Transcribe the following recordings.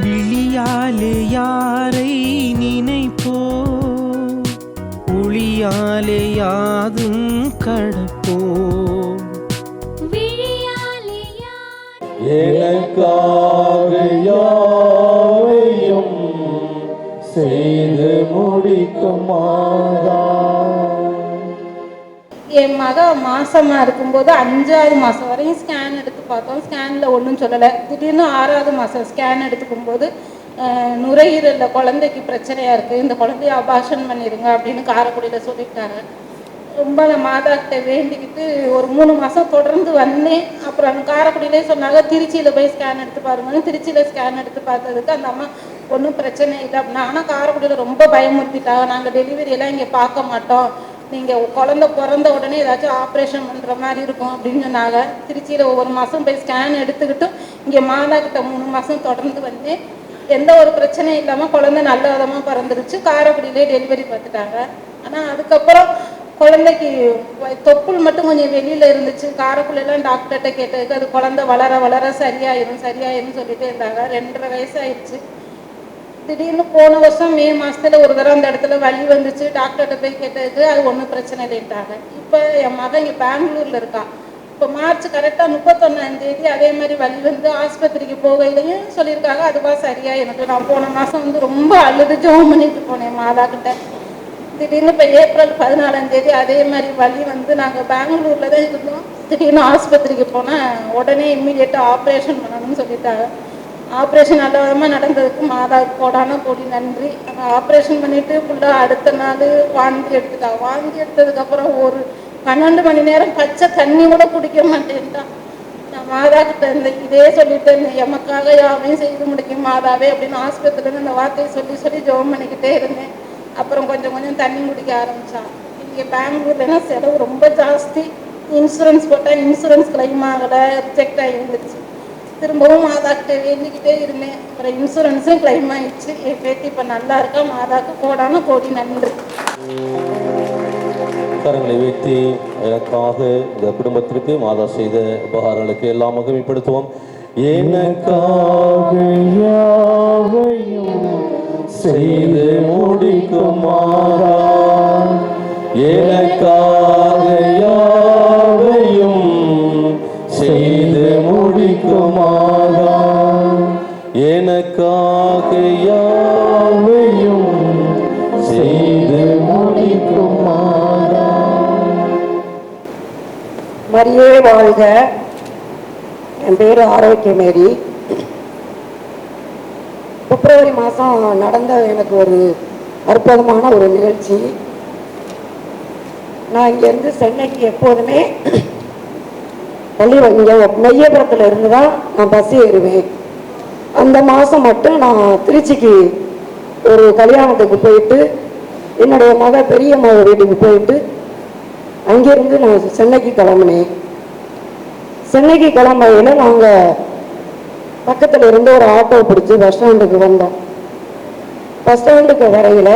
விழியாலே யாரை நினைப்போ, ஒளியாலே யாதும் கடப்போ. எனக்காக யாவையும் செய்து முடிக்கும் மாதா. என் மக மாசமா இருக்கும்போது 5வது மாதம் வரையும் ஸ்கேன் எடுத்து பார்த்தோம். ஸ்கேனில் ஒன்றும் சொல்லலை. திடீர்னு 6வது மாதம் ஸ்கேன் எடுத்துக்கும்போது நுரையீரலில் குழந்தைக்கு பிரச்சனையாக இருக்குது, இந்த குழந்தைய அபார்ஷன் பண்ணிடுங்க அப்படின்னு காரைக்குடியில் சொல்லிட்டாங்க. ரொம்ப நான் மாதாக்கிட்ட வேண்டிக்கிட்டு ஒரு 3 மாதம் தொடர்ந்து வந்தேன். அப்புறம் காரைக்குடியிலே சொன்னாங்க திருச்சியில் போய் ஸ்கேன் எடுத்து பாருங்கன்னு. திருச்சியில் ஸ்கேன் எடுத்து பார்த்ததுக்கு அந்த அம்மா ஒன்றும் பிரச்சனை இல்லை அப்படின்னா. ஆனால் காரைக்குடியில் ரொம்ப பயமுறுத்திட்டாங்க. நாங்கள் டெலிவரியெல்லாம் இங்கே பார்க்க மாட்டோம், நீங்கள் குழந்தை பிறந்த உடனே ஏதாச்சும் ஆப்ரேஷன் பண்ணுற மாதிரி இருக்கும் அப்படின்னு சொன்னாங்க. திருச்சியில் ஒவ்வொரு மாதம் போய் ஸ்கேன் எடுத்துக்கிட்டும் இங்கே மாதாக்கிட்ட 3 மாதம் தொடர்ந்து வந்து எந்த ஒரு பிரச்சனையும் இல்லாமல் குழந்தை நல்ல விதமாக பிறந்துருச்சு. காரைக்குடியிலே டெலிவரி பார்த்துட்டாங்க. ஆனால் அதுக்கப்புறம் குழந்தைக்கு தொப்புள் மட்டும் கொஞ்சம் வெளியில் இருந்துச்சு. காரைக்குடியெல்லாம் டாக்டர்கிட்ட கேட்டதுக்கு அது குழந்தை வளர வளர சரியாயிரும் சொல்லிட்டே இருந்தாங்க. 2.5 வயசு ஆயிடுச்சு. திடீர்னு போன வருஷம் மே மாதத்தில் ஒரு தடவை அந்த இடத்துல வலி வந்துச்சு. டாக்டர்கிட்ட போய் கேட்டதுக்கு அது ஒன்றும் பிரச்சனை இல்லைட்டாங்க. இப்போ என் மகன் இங்கே பெங்களூரில் இருக்கான். இப்போ மார்ச் கரெக்டாக 31ஆம் தேதி அதே மாதிரி வலி வந்து ஆஸ்பத்திரிக்கு போகையிலையும் சொல்லியிருக்காங்க அதுவா சரியா. எனக்கு நான் போன மாதம் வந்து ரொம்ப அழுது ஜெபம் பண்ணிட்டு போனேன் மாதாக்கிட்ட. திடீர்னு இப்போ ஏப்ரல் 14ஆம் தேதி அதே மாதிரி வலி வந்து நாங்கள் பெங்களூரில் தான் இருந்தோம். திடீர்னு ஆஸ்பத்திரிக்கு போனால் உடனே இம்மிடியேட்டாக ஆப்ரேஷன் பண்ணணும்னு சொல்லிட்டாங்க. ஆப்ரேஷன் நல்ல விதமாக நடந்ததுக்கு மாதாவுக்கு கோடான கோடி நன்றி. அந்த ஆப்ரேஷன் பண்ணிவிட்டு ஃபுல்லாக அடுத்த நாள் வாந்தி எடுத்துட்டா. வாந்தி எடுத்ததுக்கப்புறம் ஒரு 12 மணி நேரம் பச்சை தண்ணி கூட குடிக்க மாட்டேன்ட்டான். நான் மாதாக்கிட்ட இருந்தேன் இதே சொல்லிட்டு இருந்தேன், எமக்காக யாவையும் செய்து முடிக்கும் மாதாவே அப்படின்னு ஆஸ்பத்திரியிலேருந்து அந்த வார்த்தையை சொல்லி ஜெபம் பண்ணிக்கிட்டே இருந்தேன். அப்புறம் கொஞ்சம் தண்ணி குடிக்க ஆரம்பித்தான். இங்கே பெங்களூர்லனா செலவு ரொம்ப ஜாஸ்தி. இன்சூரன்ஸ் போட்டால் இன்சூரன்ஸ் கிளைம் ஆகலை, ரிஜெக்ட் ஆகிருந்துச்சு. திரும்பவும் மாதாக்கிட்ட வேண்டிக்கிட்டே இருந்தேன். அப்புறம் இன்சூரன்ஸும் கிளைம் ஆயிடுச்சு. என் பேத்தி இப்போ நல்லா இருக்கா. மாதாக்கு கோடான கோடி நன்றி. கரங்களை வைத்து எனக்காக இந்த குடும்பத்திற்கு மாதா செய்த உபகாரங்களுக்கு எல்லாம் மகிமைப்படுத்துவோம். எனக்காக யாவையும் செய்து முடிக்கும் மாதா, எனக்காக யாவையும் செய்து முடிக்கும் மாதா, எனக்காக யாவையும் செய்து முடிக்கும் மாதா. மரியே வாழ்க. என் பேர் ஆரோக்கியமேரி. பிப்ரவரி மாதம் நடந்த எனக்கு ஒரு அற்புதமான ஒரு நிகழ்ச்சி. நான் இங்கேருந்து சென்னைக்கு எப்போதுமே இங்கே நெய்யபுரத்தில் இருந்து தான் நான் பஸ் ஏறுவேன். அந்த மாதம் மட்டும் நான் திருச்சிக்கு ஒரு கல்யாணத்துக்கு போயிட்டு என்னுடைய பெரிய மக வீட்டுக்கு போயிட்டு அங்கேருந்து நான் சென்னைக்கு கிளம்புனேன். சென்னைக்கு கிளம்பையில் நாங்கள் பக்கத்தில் இருந்து ஒரு ஆட்டோ பிடிச்சி பஸ் ஸ்டாண்டுக்கு வந்தோம். பஸ் ஸ்டாண்டுக்கு வரையில்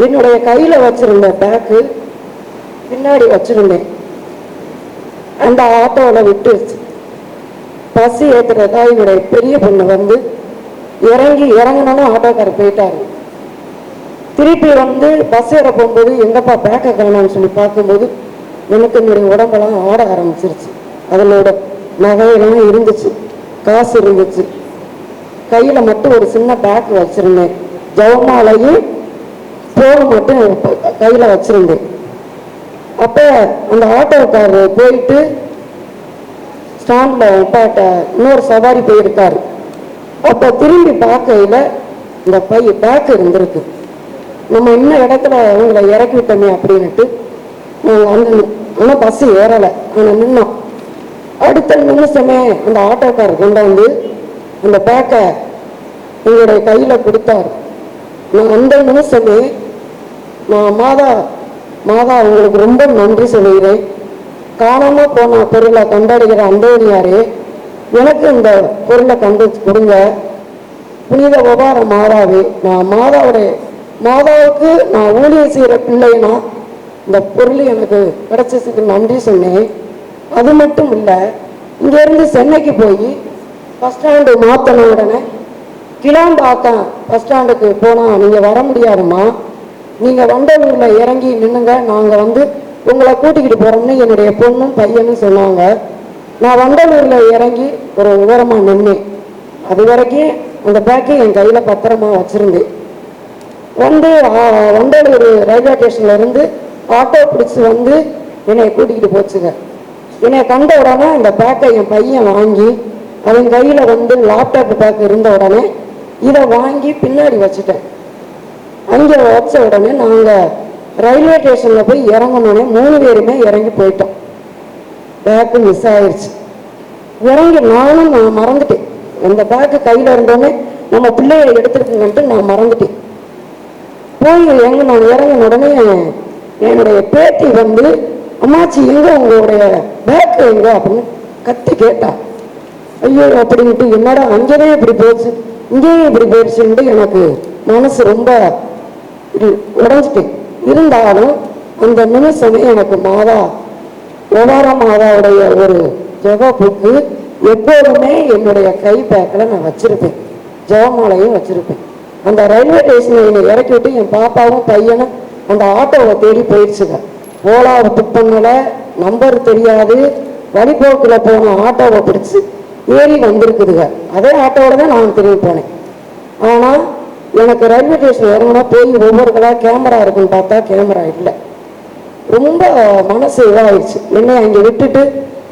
என்னுடைய கையில் வச்சுருந்த பேக்கு பின்னாடி வச்சுருந்தேன். அந்த ஆட்டோவில் விட்டு பஸ் ஏற்றுறதா என்னுடைய பெரிய பொண்ணு வந்து இறங்கணும்னு ஆட்டோக்காரர் போயிட்டாரு. திருப்பி வந்து பஸ் ஏற போகும்போது எங்கப்பா பேக்கை காணான்னு சொல்லி பார்க்கும்போது எனக்கு என்னுடைய உடம்பெல்லாம் ஆட ஆரம்பிச்சிருச்சு. அதனோட நகையெல்லாம் இருந்துச்சு, காசு இருந்துச்சு. கையில் மட்டும் ஒரு சின்ன பேக் வச்சுருந்தேன். ஜவமாலையும் ஃபோன் மட்டும் கையில் வச்சுருந்தேன். அப்போ அந்த ஆட்டோக்காரர் போயிட்டு ஸ்டாண்டில் உப்பாட்ட இன்னொரு சவாரி போயிருக்காரு. அப்போ திரும்பி பார்க்கையில் இந்த பேக் இருந்திருக்கு. நம்ம இன்னும் இடத்துல அவங்களை இறக்கி விட்டோமே அப்படின்ட்டு நாங்கள் வந்து ஆனால் பஸ்ஸு ஏறலை. ஆனால் நின்னோம். அடுத்த நிமிஷமே அந்த ஆட்டோக்காரர் கொண்டு வந்து அந்த பேக்கை எங்களுடைய கையில் கொடுத்தாரு. நான் அந்த நிமிஷமே நான் மாதா உங்களுக்கு ரொம்ப நன்றி சொல்லுகிறேன். காணாமல் போன பொருளை கொண்டாடுகிற அந்தோனியாரே, எனக்கு இந்த பொருளை கொடுங்க. புனித உபார மாதாவே, நான் மாதாவுக்கு நான் ஊழியம் செய்கிற பிள்ளைனா இந்த பொருள் எனக்கு கிடைச்சதுக்கு நன்றி சொன்னேன். அது மட்டும் இல்லை, இங்கேருந்து சென்னைக்கு போய் பஸ் ஸ்டாண்டு மாற்றின உடனே கிளாம்பாக்கம் பஸ் ஸ்டாண்டுக்கு போனால் நீங்கள் வர முடியாதும்மா, நீங்கள் வண்டலூரில் இறங்கி நின்னுங்க, நாங்கள் வந்து உங்களை கூட்டிக்கிட்டு போகிறோம்னு என்னுடைய பொண்ணும் பையனும் சொன்னாங்க. நான் வண்டலூரில் இறங்கி ஒரு விவரமாக நின்னேன். அது வரைக்கும் அந்த பேக்கை என் கையில் பத்திரமா வச்சுருந்தேன். வந்து வண்டலூர் ரயில்வே ஸ்டேஷன்ல இருந்து ஆட்டோ பிடிச்சி வந்து என்னை கூட்டிக்கிட்டு போச்சுங்க. என்னை கண்ட உடனே அந்த பேக்கை என் பையன் வாங்கி, அவன் கையில் வந்து லேப்டாப் பேக் இருந்த உடனே இதை வாங்கி பின்னாடி வச்சுட்டேன். அங்கே வச்ச உடனே நாங்கள் ரயில்வே ஸ்டேஷனில் போய் இறங்கணுன்னே 3 பேருமே இறங்கி போயிட்டோம். பேக்கு மிஸ் ஆயிடுச்சு. இறங்கி நான் மறந்துட்டேன். அந்த பேக்கு கையில் இருந்தோடனே நம்ம பிள்ளைய எடுத்துருக்குங்கன்ட்டு நான் மறந்துட்டேன். போய் நான் இறங்கின உடனே என்னுடைய பேத்தி வந்து, அம்மாச்சி எங்கே உங்களுடைய பேக்கு எங்க அப்படின்னு கத்தி கேட்டா. ஐயோ அப்படின்ட்டு, என்னடா அங்கேயே இப்படி போச்சு இங்கேயும் இப்படி போயிடுச்சுன்ட்டு எனக்கு மனசு ரொம்ப உடஞ்சிட்டேன். இருந்தாலும் அந்த நிமிஷமே எனக்கு ஒவ்வார மாதாவுடைய ஒரு ஜெபப்புக்கு எப்போதுமே என்னுடைய கை பேக்கில் நான் வச்சிருப்பேன், ஜெபமாலையும் வச்சிருப்பேன். அந்த ரயில்வே ஸ்டேஷனில் என்னை இறக்கி விட்டு என் பாப்பாவும் பையனும் அந்த ஆட்டோவை தேடி போயிடுச்சுங்க. ஓலாவை புக் பண்ணலை, நம்பர் தெரியாது, வழிபோக்கில் போன ஆட்டோவை பிடிச்சி ஏறி வந்திருக்குதுங்க. அதே ஆட்டோவோட தான் நான் திரும்பி போனேன். ஆனால் எனக்கு ரயில்வே ஸ்டேஷன் இறங்கினா போய் ஒவ்வொருக்கெல்லாம் கேமரா இருக்குன்னு பார்த்தா கேமரா இல்லை. ரொம்ப மனசு இதாகிடுச்சு. என்னை அங்கே விட்டுட்டு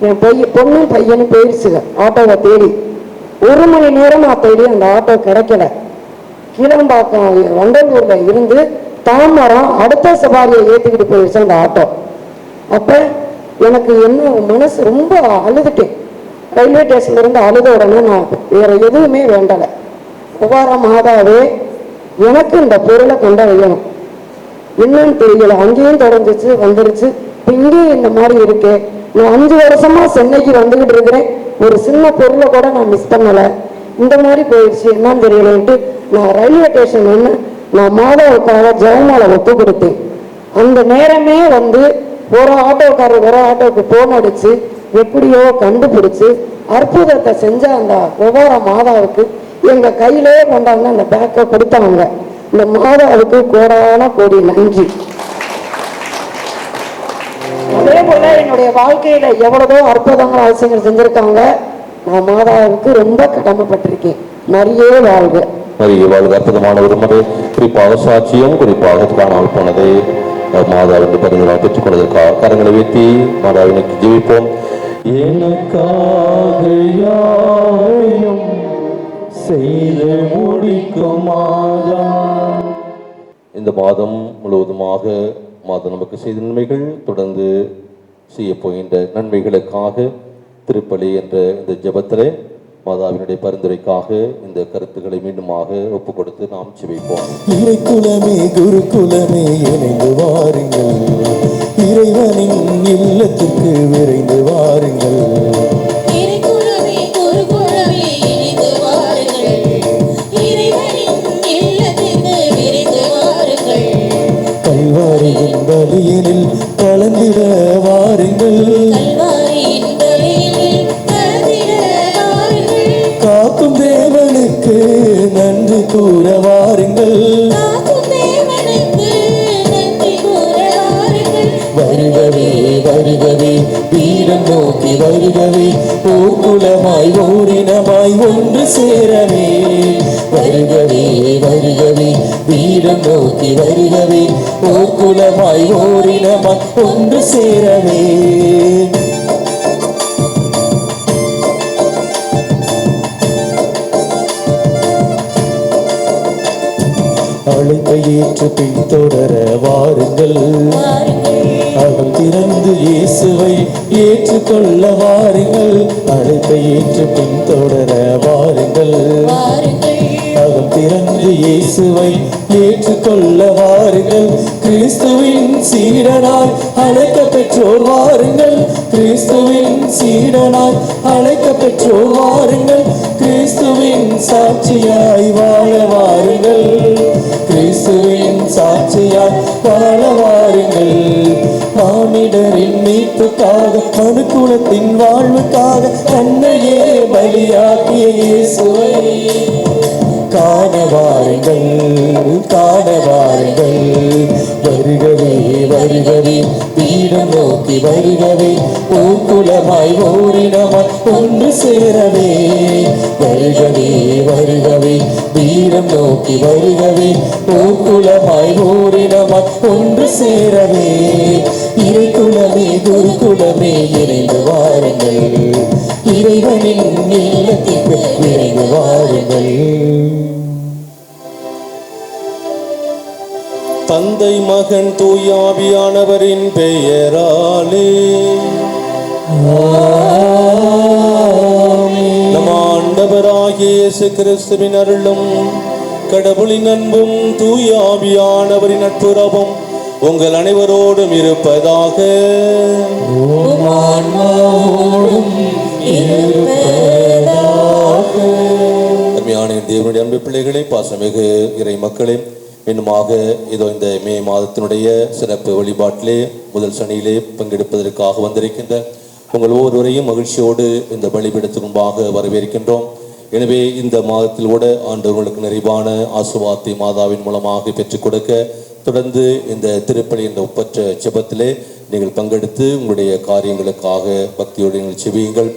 என் பொண்ணும் பையனும் போயிடுச்சுங்க ஆட்டோவை தேடி. 1 மணி நேரமாக தேடி அந்த ஆட்டோ கிடைக்கல. கீழம்பாக்கம் வண்டலூரில் இருந்து தாமரம் அடுத்த சவாரியை ஏற்றிக்கிட்டு போயிடுச்சு அந்த ஆட்டோ. அப்போ எனக்கு என்ன மனசு ரொம்ப அழுதுட்டேன். ரயில்வே ஸ்டேஷன்லேருந்து அழுத உடனே நான் வேறு எதுவுமே வேண்டலை. ஒவ்வார மாதாவே எனக்கு இந்த பொருளை கொண்ட வைக்கணும். என்னன்னு தெரியல, அங்கேயும் தொடர்ந்துச்சு வந்துருச்சு, இப்போ இங்கேயும் இந்த மாதிரி இருக்கு. நான் 5 வருஷமா சென்னைக்கு வந்துக்கிட்டு இருக்கிறேன், ஒரு சின்ன பொருளை கூட நான் மிஸ் பண்ணலை. இந்த மாதிரி போயிடுச்சு, என்னன்னு தெரியலன்ட்டு நான் ரயில்வே ஸ்டேஷன் ஒன்று நான் மாதாவுக்காக ஜெயமாலை ஒப்பு கொடுத்தேன். அந்த நேரமே வந்து ஒரு ஆட்டோவுக்கு போன் அடிச்சு எப்படியோ கண்டுபிடிச்சு அற்புதத்தை செஞ்ச அந்த ஒவ்வார மாதாவுக்கு எங்க கையிலே கொண்டாங்க அந்த பேக்கை கொடுத்தாங்க. இந்த மாதாவுக்கு கோடான கோடி நன்றி. அதே போல என்னுடைய வாழ்க்கையில எவ்வளவோ அற்புதங்கள் அவசியங்கள் செஞ்சிருக்காங்க. நான் மாதாவுக்கு ரொம்ப கடமைப்பட்டிருக்கேன். நிறைய வாழ்க. அற்புதமான ஒரு முறை குறிப்பாக சாட்சியம், குறிப்பாக காணாமல் போனதை மாதாவின் பரிந்துரை பெற்றுக் கொண்டதற்காக கரங்களை வைத்தி மாதாவினுக்கு ஜெபிப்போம். எனக்காக யாரையும் செய்து முடிக்கும் மாதா. இந்த மாதம் முழுவதுமாக மாதம் நமக்கு செய்த நன்மைகள், தொடர்ந்து செய்ய போகின்ற நன்மைகளுக்காக திருப்பலி என்ற இந்த ஜெபத்திலே மாதாவினுடைய பரிந்துரைக்காக இந்த கருத்துக்களை மீண்டுமாக ஒப்பு கொடுத்து நாம் ஜெபிப்போம். இறைக்குலமே குருகுலமே இணைந்து வாருங்கள், இறைவனின் இல்லத்திற்கு விரைந்து வாருங்கள். இறைக்குலமே குருகுலமே இணைந்து வாருங்கள், இறைவனின் இல்லத்திற்கு விரைந்து வாருங்கள். கல்வாரியின் பலியினில் கலந்திட வாருங்கள், கல்வாரியின் பலியினில் கலந்திட வாருங்கள். காக்கும் தேவனுக்கு நன்றி கூற வாருங்கள், காக்கும் தேவனுக்கு நன்றி கூற வாருங்கள். வருகவே வருகவே வீரம் நோக்கி வருகவே, போர்க்குலமாய் ஓரினமாய் ஒன்று சேரவே. வருகவே வருகவே வீரம் நோக்கி வருகவே, போர்க்குலமாய் ஓரினமாய் ஒன்று சேரவே. அழைப்பை ஏற்று பின்தொடர வாருங்கள், அகம் திறந்து இயேசுவை ஏற்றுக்கொள்ள வாருங்கள். அழைப்பை ஏற்று பின்தொடர வாருங்கள், அகம் திறந்து இயேசுவை ஏற்றுக்கொள்ள வாருங்கள். கிறிஸ்துவின் சீடனாய் அழைக்க பெற்றோர் வாருங்கள், கிறிஸ்துவின் சீடனாய் அழைக்க பெற்றோர் வாருங்கள். கிறிஸ்துவின் சாட்சியாய் வாழ வாருங்கள், கிறிஸ்துவின் சாட்சியாய் வாழ வாருங்கள். மானிடரின் மீட்புக்காக மனுக்குலத்தின் வாழ்வுக்காக தன்னையே பலியாக்கிய இயேசுவை காண வாருங்கள் காண வாருங்கள். வருகவே வருகவே பீடம் நோக்கி வருகவே, பூக்குலமாய் ஓரினமாய் ஒன்று சேரவே. வருகவே வருகவே பீடம் நோக்கி வருகவே, பூக்குலமாய் ஓரினமாய் ஒன்று சேரவே. இறைக்குலமே குருகுலமே இணைந்து வாருங்கள், இறைவனின் இல்லத்திற்கு விரைந்து வாருங்கள். தந்தை மகன் தூயாவியானவரின் பெயராலே நம் ஆண்டவராகிய இயேசு கிறிஸ்துவின் அருளும் கடவுளின் அன்பும் தூயாவியானவரின் நட்புறவும் உங்கள் அனைவரோடும் இருப்பதாக. அருமையான தேவனுடைய அன்பு பிள்ளைகளே, பாசமிகு இறை மக்களே, இன்னுமாக இதோ இந்த மே மாதத்தினுடைய சிறப்பு வழிபாட்டிலே முதல் சனியிலே பங்கெடுப்பதற்காக வந்திருக்கின்ற உங்கள் ஒவ்வொருவரையும் மகிழ்ச்சியோடு இந்த பலிபீடத்துக்கு முன்பாக வரவேற்கின்றோம். எனவே இந்த மாதத்தில் கூட ஆண்டவர்களுக்கு நிறைவான ஆசீர்வாதத்தை மாதாவின் மூலமாக பெற்றுக் கொடுக்க தொடர்ந்து இந்த திருப்பலி என்ற ஒப்பற்ற ஜெபத்திலே நீங்கள் பங்கெடுத்து உங்களுடைய காரியங்களுக்காக பக்தியோடு நீங்கள் செவியுங்கள்.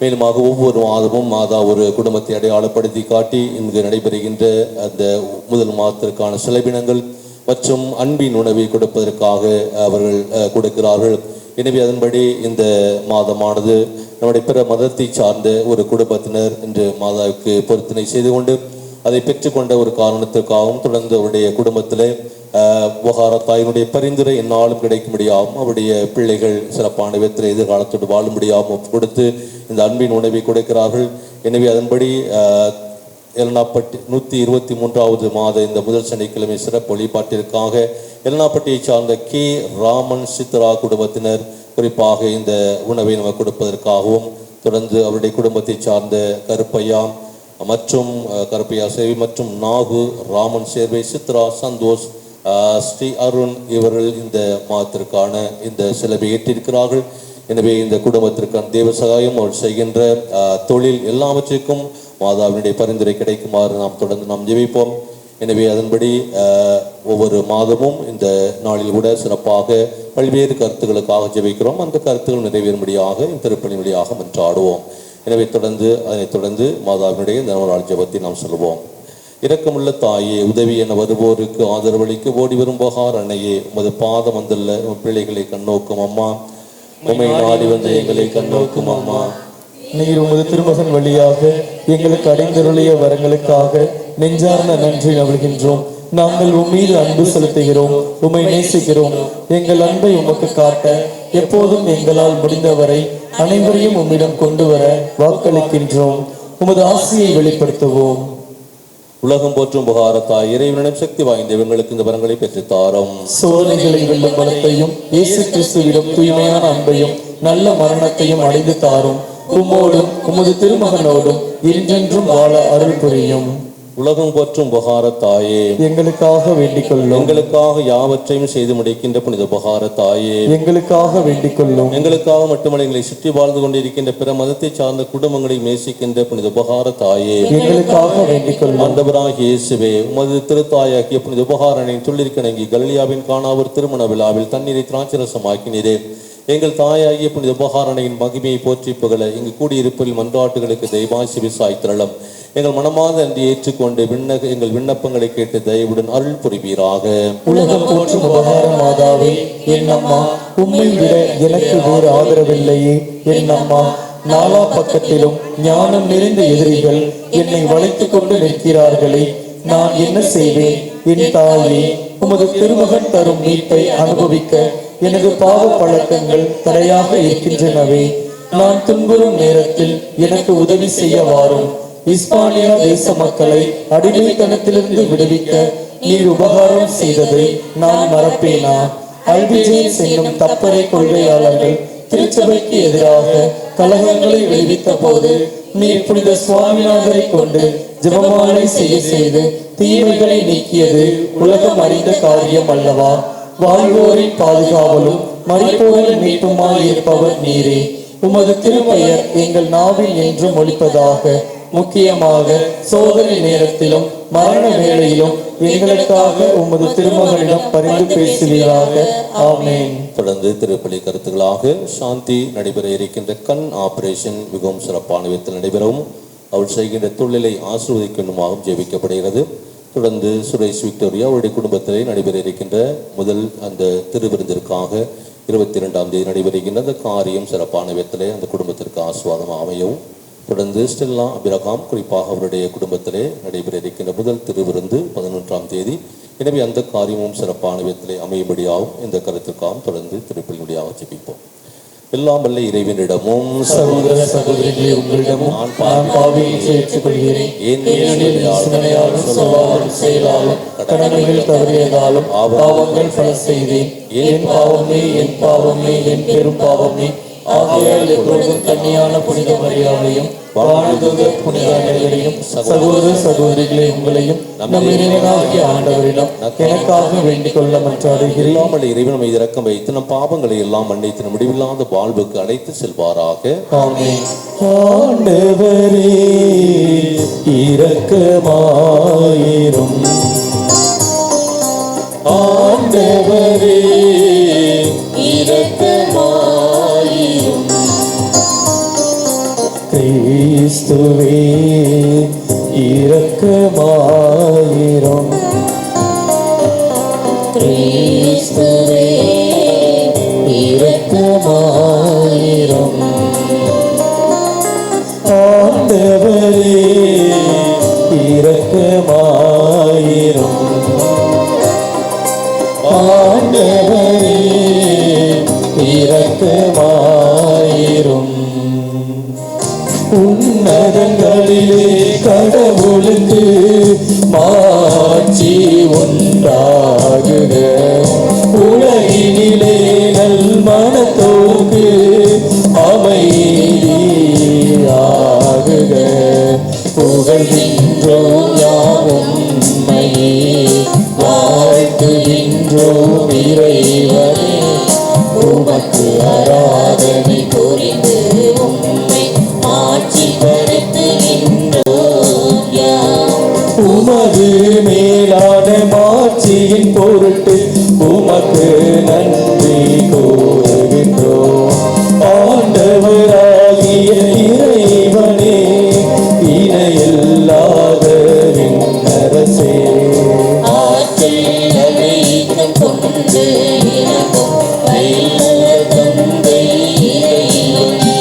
மேலுமாக ஒவ்வொரு மாதமும் மாதா ஒரு குடும்பத்தை அடையாளப்படுத்தி காட்டி இங்கு நடைபெறுகின்ற அந்த முதல் மாதத்திற்கான செலவினங்கள் மற்றும் அன்பின் உணவை கொடுப்பதற்காக அவர்கள் கொடுக்கிறார்கள். எனவே அதன்படி இந்த மாதமானது நம்முடைய பிற மதத்தை சார்ந்த ஒரு குடும்பத்தினர் என்று மாதாவுக்கு பொருத்தனை செய்து கொண்டு அதை பெற்றுக்கொண்ட ஒரு காரணத்திற்காகவும் தொடர்ந்து அவருடைய குடும்பத்திலே உபகார தாயினுடைய பரிந்துரை என்னாலும் கிடைக்கும்படியாகவும் அவருடைய பிள்ளைகள் சிறப்பான விதத்தில் எதிர்காலத்தோடு வாழும்படியாகவும் கொடுத்து இந்த அன்பின் உணவை கொடுக்கிறார்கள். எனவே அதன்படி எல்னாப்பட்டி 123வது மாத இந்த முதல் சனிக்கிழமை சிறப்பு வழிபாட்டிற்காக எல்னாப்பட்டியை சார்ந்த கே ராமன் சித்ரா குடும்பத்தினர் குறிப்பாக இந்த உணவை நமக்கு கொடுப்பதற்காகவும் தொடர்ந்து அவருடைய குடும்பத்தை சார்ந்த கருப்பையா மற்றும் கருப்பையா சேவை மற்றும் நாகு ராமன் சேர்வை சித்ரா சந்தோஷ் ஸ்ரீ அருண் இவர்கள் இந்த மாதத்திற்கான இந்த செலவை ஏற்றிருக்கிறார்கள். எனவே இந்த குடும்பத்திற்கான தேவ சகாயம் அவர் செய்கின்ற தொழில் எல்லாவற்றிற்கும் மாதாவினுடைய பரிந்துரை கிடைக்குமாறு நாம் தொடர்ந்து நாம் ஜெபிப்போம். எனவே அதன்படி ஒவ்வொரு மாதமும் இந்த நாளில் கூட சிறப்பாக பல்வேறு கருத்துக்களுக்காக ஜெபிக்கிறோம். அந்த கருத்துக்கள் நிறைவேறும்படியாக இந்த திருப்பலி வழியாக மன்றாடுவோம். எனவே அதனைத் தொடர்ந்து மாதாவினுடைய இந்த நாள் ஜெபத்தை நாம் சொல்லுவோம். இரக்கமுள்ள தாயே, உதவி என வருவோருக்கு ஆதரவளிக்க ஓடி வரும் பகார் அன்னையே, உமது பாதம் வந்துள்ள உன் பிள்ளைகளை கண்ணோக்கும் அம்மா. உம்மை நாடி வந்த எங்களை கண்ணோக்கும் அம்மா. நீர் உமது திருமகன் வழியாக எங்களுக்கு அடைந்தருளிய வரங்களுக்காக நெஞ்சார்ந்த நன்றி நல்கின்றோம். நாங்கள் உம்மீது அன்பு செலுத்துகிறோம், உம்மை நேசிக்கிறோம். எங்கள் அன்பை உமக்கு காட்ட எப்போதும் எங்களால் முடிந்தவரை அனைவரையும் உம்மிடம் கொண்டு வர வாக்களிக்கின்றோம். உமது ஆசையை வெளிப்படுத்துவோம். உலகம் போற்றும் புகாரத்தாய், இறைவனிடம் சக்தி வாய்ந்த இவங்களுக்கு இந்த வரங்களை பெற்றுத்தாரும். சோதனைகளை வெல்லும் பலத்தையும் இயேசு கிறிஸ்துவிடம் தூய்மையான அன்பையும் நல்ல மரணத்தையும் அடைந்து தாரும். உம்மோடும் உமது திருமகனோடும் என்றென்றும் வாழ அருள் புரியும். உலகம் போற்றும் புகாரத்தாயே, எங்களுக்காக வேண்டிக் கொள்ளும். எங்களுக்காக யாவற்றையும் செய்து முடிக்கின்ற புனித புகாரத்தாயே, எங்களுக்காக வேண்டிக் கொள்ளும். எங்களுக்காக மட்டுமல்ல எங்களை சுற்றி வாழ்ந்து கொண்டிருக்கின்ற பிற மதத்தை சார்ந்த குடும்பங்களை நேசிக்கின்ற புனித உபகாரத்தாயே, எங்களுக்காக வேண்டிக் கொள்ளும். ஆண்டவராகிய இயேசுவே, உமது திருத்தாயாகிய புனித உபகாரனை துள்ளிருக்கணங்கி கலிலியாவின் காணாவர் திருமண விழாவில் தண்ணீரை திராட்சரசமாக்கினீரே. எங்கள் தாயாகிய புனித உபகாரணையின் மகிமையை போற்றி புகழ இங்கு கூடியிருப்பில் மன்றாட்டுகளுக்கு தெய்வாசி விசாய்த்திரளம். எங்கள் மனமாத அன்றி ஏற்றுக்கொண்டு எங்கள் விண்ணப்பங்களை கேட்டு தயவுடன் அருள் புரிவீராக. உலகம் போற்றும் உபகார மாதாவே, என் அம்மா, உம்மை விட எனக்கு வேறு ஆதரவில்லையே. என் அம்மா, நாலா பக்கத்திலும் ஞானம் நிறைந்த எதிரிகள் என்னை வளைத்துக் கொண்டு நிற்கிறார்களே, நான் என்ன செய்வேன்? என் தாயே, உமது திருமகன் தரும் மீட்பை அனுபவிக்க எனது பாவ பழக்கங்கள் தடையாக இருக்கின்றனவே. நான் துன்புறும் நேரத்தில் எனக்கு உதவி செய்ய வாரும். இஸ்பானியா தேச மக்களை அடிமைத்தனத்திலிருந்து விடுவிக்க நீர் உபகாரம் செய்ததை நான் மறப்பேனா? அல்பிஜேன்ஸ் என்னும் தப்பறை கொள்கையாளர்கள் திருச்சபைக்கு எதிராக கலகங்களை விளைவித்த போது நீர் புனித சுவாமிநாதரை கொண்டு ஜெபமாலை செய்து தீமைகளை நீக்கியது உலகம் அறிந்த காரியம் அல்லவா? வாழ்வோரின் பாதுகாவலும் மரிப்போரின் மீட்புமாய் இருப்பவர் நீரே. உமது திருப்பெயர் எங்கள் நாவில் என்றும் ஒலிப்பதாக. முக்கியமாக சோதனை நேரத்திலும் மரண வேளையிலும் எங்களுக்காக உமது திருமகனிடம் பரிந்து பேசுவீராக. ஆமென். தொடர்ந்து திருப்பலி கருத்துக்களாக சாந்தி நடைபெற இருக்கின்ற கண் ஆபரேஷன் மிகவும் சிறப்பான விதத்தில் நடைபெறவும் அவள் செய்கின்ற தொழிலை ஆசீர்வதிக்கணுமாகவும் ஜெபிக்கப்படுகிறது. தொடர்ந்து சுரேஷ் விக்டோரியா அவருடைய குடும்பத்திலே நடைபெற இருக்கின்ற முதல் அந்த திருவிருந்திற்காக 22ஆம் தேதி நடைபெறுகின்ற அந்த காரியம் சிறப்பான விதத்திலே அந்த குடும்பத்திற்கு ஆசீர்வாதமாக அமையவும். தொடர்ந்து ஸ்டெல்லா அபிரகாம் குறிப்பாக அவருடைய குடும்பத்திலே நடைபெற இருக்கின்ற முதல் திருவிருந்து 11ஆம் தேதி. எனவே அந்த காரியமும் சிறப்பான விதத்திலே அமையும்படியாகவும் இந்த கருத்துக்காகவும் தொடர்ந்து திருப்பலியுடையாக ஜெபிப்போம். எல்லாம் வல்ல இறைவனிடமும் சகோதர சகோதரிகளே, உங்களிடமும் நான் பாவியை ஏற்றுக்கொள்கிறேன். சிந்தனையாலும் சொல்லாலும் செயலாலும் கடமைகள் தவறியதாலும் பாவங்கள் பல செய்தேன். என் பாவமே என் பாவமே என் பெரும் பாவமே. ஆகையால் எப்பொழுதும் கன்னியான புனித மரியாதையும் வானதூதர் புனித அனைவரையும் சகோதர சகோதரிகளை உங்களையும் நம் இறைவனாகிய ஆண்டவரிடம் எனக்காக வேண்டிக் கொள்ள மன்றாடுகிறேன். இல்லாமல் இறைவன் மீது இரக்கம் வைத்து நம் பாவங்களை எல்லாம் மன்னித்து முடிவில்லாத வாழ்வுக்கு அழைத்து செல்வாராக. ஆமென். ஆண்டவரே இரக்கமாயிரும். ஆண்டவரே இரக்கமாயிரும். கிறிஸ்துவே இரக்கமாயிரும். கிறிஸ்துவே இரக்கமாயிரும். ஆண்டவரே இரக்கமாயிரும். ஆண்டவரே இரக்கமாயிரும். உன்னதங்களிலே கடவுளுக்கு மாட்சி உண்டாகுக. உலகினிலே நல் மனத்தோர்க்கு அமைதியாகுக. புகழ்கின்றோம் யாம் உம்மையே, வாழ்த்துகின்றோம் இறைவனே. உமக்கு ஆராதனை புரிந்து உம்மை ஆட்சி படுத்துகின்றோம் யாம். உமது மேலான மாட்சியின் பொருட்டு உமக்கு நன்றி கூறுகின்றோம். ஆண்டவராகிய இறைவனே, இணையில்லாத விண்ணரசே, ஆற்றல் அனைத்தும் கொண்டு இறங்கும் வல்ல தந்தை இறைவனே,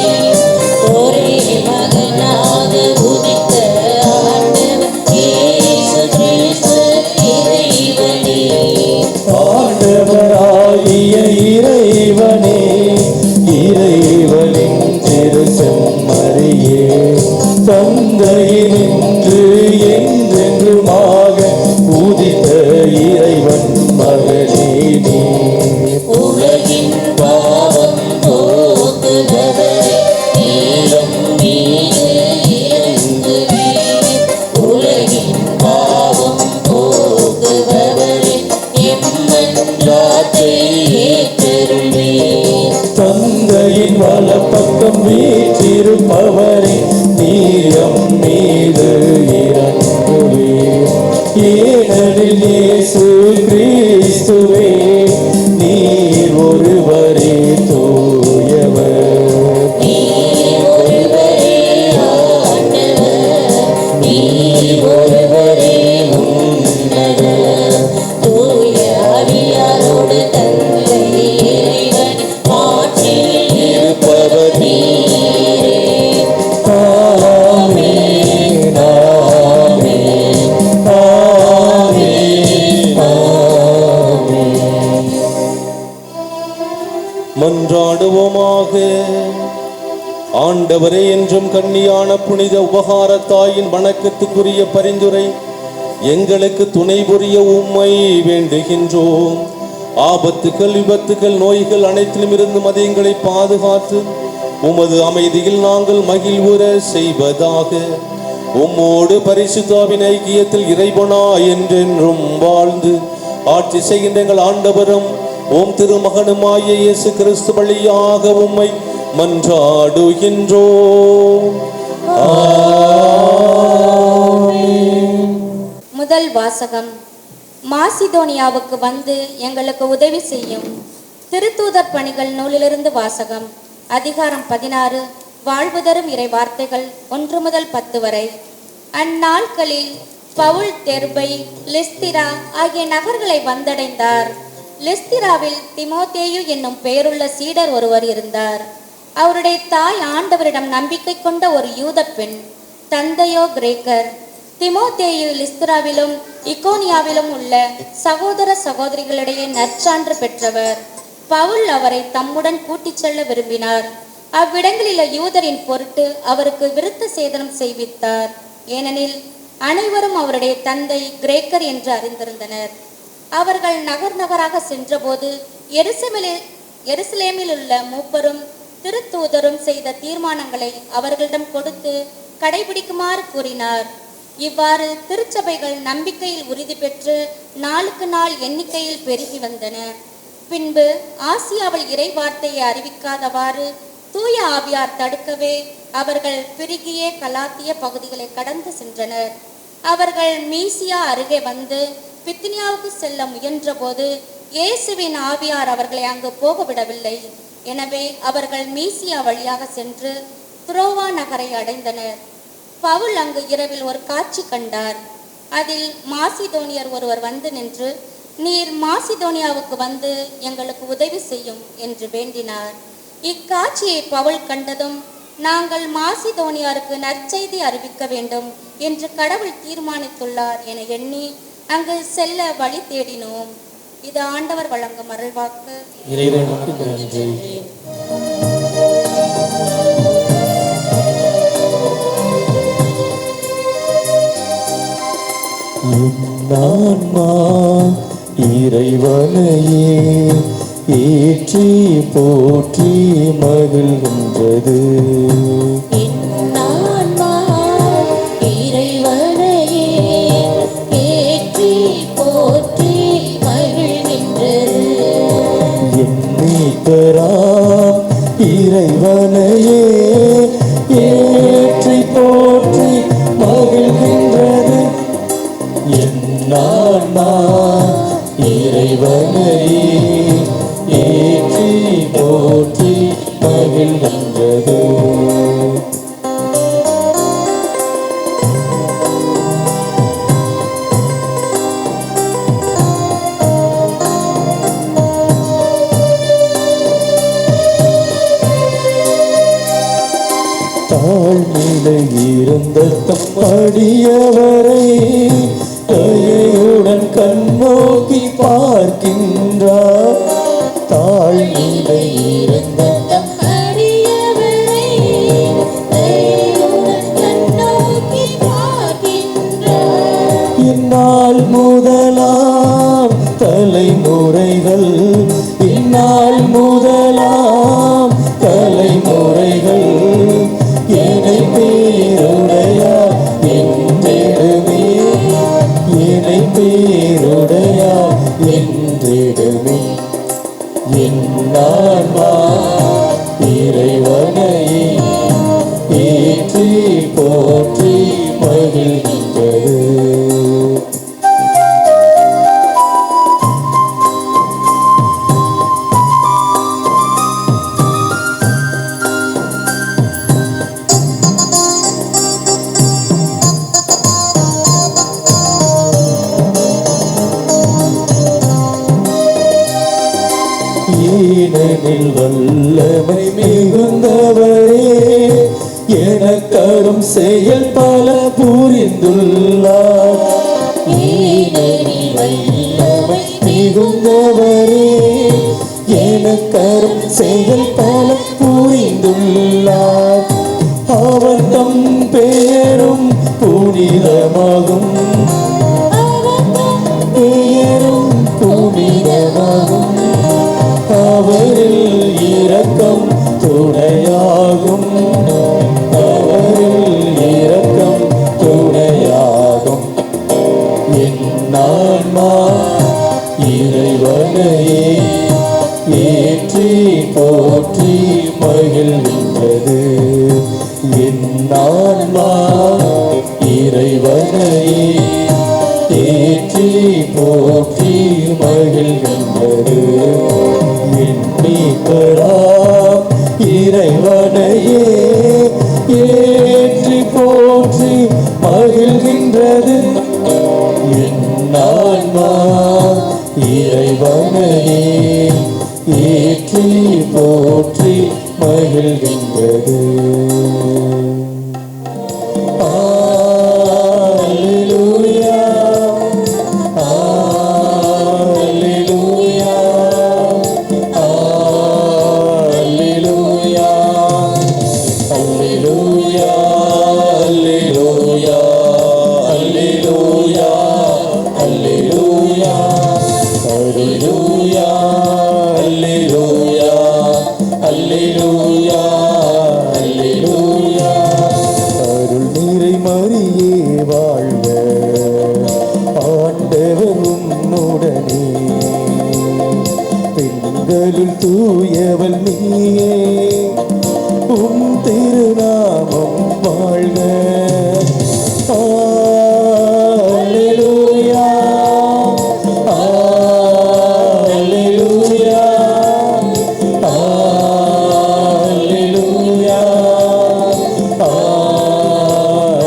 ஒரே மகனாக உதித்த ஆண்டவர் இயேசு கிறிஸ்து இறைவனே. ஆண்டவராகிய இறைவனே, இறைவனின் திருச்செம்மறியே, தந்தையினின்று என்றென்றுமாக உதித்த இறைவன் மகனே நீ. உலகின் பாவம் போக்குபவரே, நீரம் மீது இறங்குவே. உலகின் பாவம் போக்குபவரே, எம்மன்றாத்தை ஏற்றருளே. தந்தையின் வலப்பக்கம் வீற்றிருப்பவரே, நீரம் மீது இறங்குவே. ஏனெனில் இயேசு கிறிஸ்துவே, நீர் ஒருவரே தூயவர். நீர் ஒருவரே ஆண்டவர். நீர் ஒருவரே உன்னதர். தூய ஆவியாரோடு தந்தை இறைவன் ஆட்சியில் இருப்பவர் நீரே. ஆமென். ஆமென். ஆமென். ஆமென். மன்றாடுவோமாக. ஆண்டவரே, என்றும் கன்னியான புனித உபகாரத்தாயின் வணக்கத்துக்குரிய பரிந்துரை எங்களுக்கு துணை புரிய உம்மை வேண்டுகின்றோம். ஆபத்துகள், விபத்துகள், நோய்கள் அனைத்திலும் இருந்து மதியங்களை பாதுகாத்து உமது அமைதியில் நாங்கள் மகிழ்வுற செய்வதாக. உம்மோடு பரிசுத்தாவின் ஐக்கியத்தில் இறைவனா என்றென்றும் வாழ்ந்து ஆட்சி செய்கின்ற எங்கள் ஆண்டவரும் ஓம் திருமகனுமாய இயேசு கிறிஸ்து வழியாக உம்மை மன்றாடுகின்றோம். முதல் வாசகம். மாசிதோனியாவுக்கு வந்து எங்களுக்கு உதவி செய்யும். திருத்தூதர் பணிகள் நூலிலிருந்து வாசகம். அதிகாரம் 16. வாழ்வு தரும் இறை வார்த்தைகள் 1 முதல் 10 வரை. அந்நாட்களில் பவுல் தெர்பை, லிஸ்திரா ஆகிய நகர்களை வந்தடைந்தார். லிஸ்திராவில் திமோத்தேயு என்னும் பெயருள்ள சீடர் ஒருவர் இருந்தார். அவருடைய தாய் ஆண்டவரிடம் நம்பிக்கை கொண்ட ஒரு யூத பெண், தந்தையோ கிரேக்கர். திமோத்தேயு லிஸ்திராவிலும் இக்கோனியாவிலும் உள்ள சகோதர சகோதரிகளிடையே நற்சான்று பெற்றவர். பவுல் அவரை தம்முடன் கூட்டிச் செல்ல விரும்பினார். அவ்விடங்களில் யூதரின் பொருட்டு அவருக்கு விருத்த சேதனம் செய்வித்தார். ஏனெனில் அனைவரும் அவருடைய தந்தை கிரேக்கர் என்று அறிந்திருந்தனர். அவர்கள் நகர் நகராக சென்றபோது எருசலேமில் உள்ள மூப்பரும் திருத்தூதரும் செய்த தீர்மானங்களை அவர்களிடம் கொடுத்து கடைபிடிக்குமாறு கூறினார். இவ்வாறு திருச்சபைகள் நம்பிக்கையில் உறுதி பெற்று நாளுக்கு நாள் எண்ணிக்கையில் பெருகி வந்தன. பின்பு ஆசியாவில் இறை வார்த்தையை அறிவிக்காதவாறு தூய ஆவியார் தடுக்கவே அவர்கள் பிரிகிய கலாத்திய பகுதிகளை கடந்து சென்றனர். அவர்கள் மீசியா அருகே வந்து பித்தினியாவுக்கு செல்ல முயன்ற போது இயேசுவின் ஆவியார் அவர்களை அங்கு போக விடவில்லை. எனவே அவர்கள் மீசியா வழியாக சென்று துரோவா நகரை அடைந்தனர். பவுல் அங்கு இரவில் ஒரு காட்சி கண்டார். அதில் மாசிதோனியர் ஒருவர் வந்து நின்று, நீர் மாசிதோனியாவுக்கு வந்து எங்களுக்கு உதவி செய்யும் என்று வேண்டினார். இக்காட்சியை பவுல் கண்டதும், நாங்கள் மாசிதோனியாருக்கு நற்செய்தி அறிவிக்க வேண்டும் என்று கடவுள் தீர்மானித்துள்ளார் என எண்ணி அங்கு செல்ல வழி தேடினோம். இது ஆண்டவர் வழங்கும் அருள்வாக்கு. இறைவனுக்கு நன்றி. இறைவனையே ஏற்றி போற்றி மகிழ்கின்றது. இறைவனையே ஏற்றி போற்றி மகிழ்கின்றது. எண்ணித்தராம் இறைவனையே ஏற்றி போற்றி மகிழ்கின்றது. என்னான்மா இறைவனையே ஏற்றி போற்றி மகிழ்கின்றது. தாழ்நிலை இருந்த தம்மடியவரை தயையுடன் கண்ணோக்கி பார்க்கின்றார். தாழ்நிலை இருந்த அடியவரை தயையுடன் கண்ணோக்கி பார்க்கின்றார். இந்நாள் முதலாம் தலைமுறைகள், இந்நாள் முதலாம் தலைமுறைகள் என்னை பேருடையார் என்றிடுமே, என்னை பேருடையார் என்றிடுமே. என்னான்மா இறைவனையே ஏற்றி போற்றி மகிழ்கின்றது. ஏனெனில் வல்லமை மிகுந்தவரே எனக்கரும் செயல் பல புரிந்துள்ளார். ஏனெனில் வல்லமை மிகுந்தவரே எனக்கரும் செயல் பல புரிந்துள்ளார். அவர் தம் பெயரும் புனிதமாகும், பெயரும் புனிதமாகும். அவரில் இரக்கம் துணையாகும், அவரில் இரக்கம் துணையாகும். என்னான்மா இறைவனையே ஏற்றி போற்றி மகிழ்கின்றது. என்னான்மா என்னான்மா இறைவனையே ஏற்றி போற்றி மகிழ்கின்றது. அல்லேலூயா, அல்லேலூயா, அல்லேலூயா, அல்லேலூயா, அல்லேலூயா, அல்லேலூயா, அல்லேலூயா, அல்லேலூயா, அல்லேலூயா, அல்லேலூயா, அல்லேலூயா. அருள் நிறை மரியே வாழ்க, ஆண்டவர் உம்முடனே, பெண்களுள் தூயவள் நீயே, உம் திருநாமம் வாழ்க. அல்லேலூயா, அல்லேலூயா, அல்லேலூயா,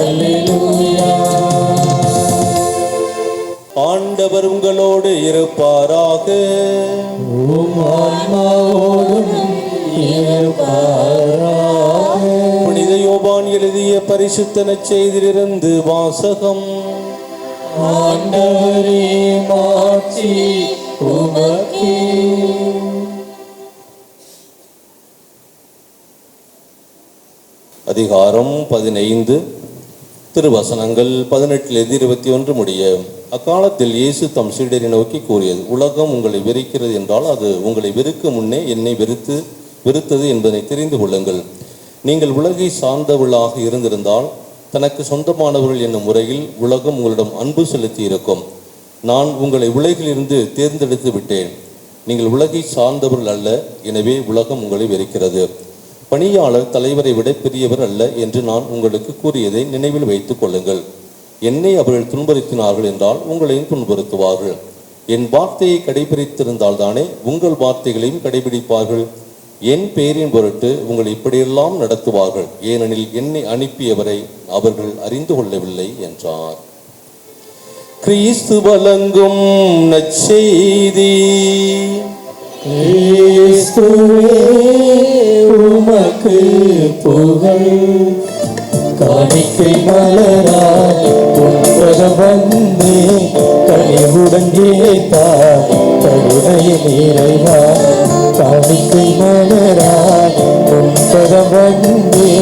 அல்லேலூயா. ஆண்டவர் உங்களோடு இருப்பாராக. உம் ஆன்மாவோடும் இருப்பாராக. புனித யோவான் எழுதிய பரிசுத்த நற்செய்தியிலிருந்து வாசகம். ஆண்டவரே மாட்சி உமக்கே. அதிகாரம் 15, திருவசனங்கள் 18-21 முடிய. அக்காலத்தில் இயேசு தம் சீடரை நோக்கி கூறியது, உலகம் உங்களை வெறுக்கிறது என்றால் அது உங்களை வெறுக்க முன்னே என்னை வெறுத்தது என்பதை தெரிந்து கொள்ளுங்கள். நீங்கள் உலகை சார்ந்தவர்களாக இருந்திருந்தால் தனக்கு சொந்தமானவர்கள் என்னும் முறையில் உலகம் உங்களிடம் அன்பு செலுத்தி இருக்கும். நான் உங்களை உலகிலிருந்து தேர்ந்தெடுத்து விட்டேன். நீங்கள் உலகை சார்ந்தவர்கள் அல்ல, எனவே உலகம் உங்களை வெறுக்கிறது. பணியாளர் தலைவரை விட பெரியவர் அல்ல என்று நான் உங்களுக்கு கூறியதை நினைவில் வைத்துக் கொள்ளுங்கள். என்னை அவர்கள் துன்புறுத்தினார்கள் என்றால் உங்களையும் துன்புறுத்துவார்கள். என் வார்த்தையை கடைபிடித்திருந்தால் தானே உங்கள் வார்த்தைகளையும் கடைபிடிப்பார்கள். என் பெயரின் பொருட்டு உங்களை இப்படியெல்லாம் நடத்துவார்கள், ஏனெனில் என்னை அனுப்பியவரை அவர்கள் அறிந்து கொள்ளவில்லை என்றார். கிறிஸ்து வழங்கும் நற்செய்தி. கிறிஸ்துவே உமக்கு புகழ். காணிக்கை மலராய் உன்பதம் வந்தே, கனிவுடன் ஏற்பார் கருணையின் இறைவா. காணிக்கை மலராய் உன்பதம் வந்தே,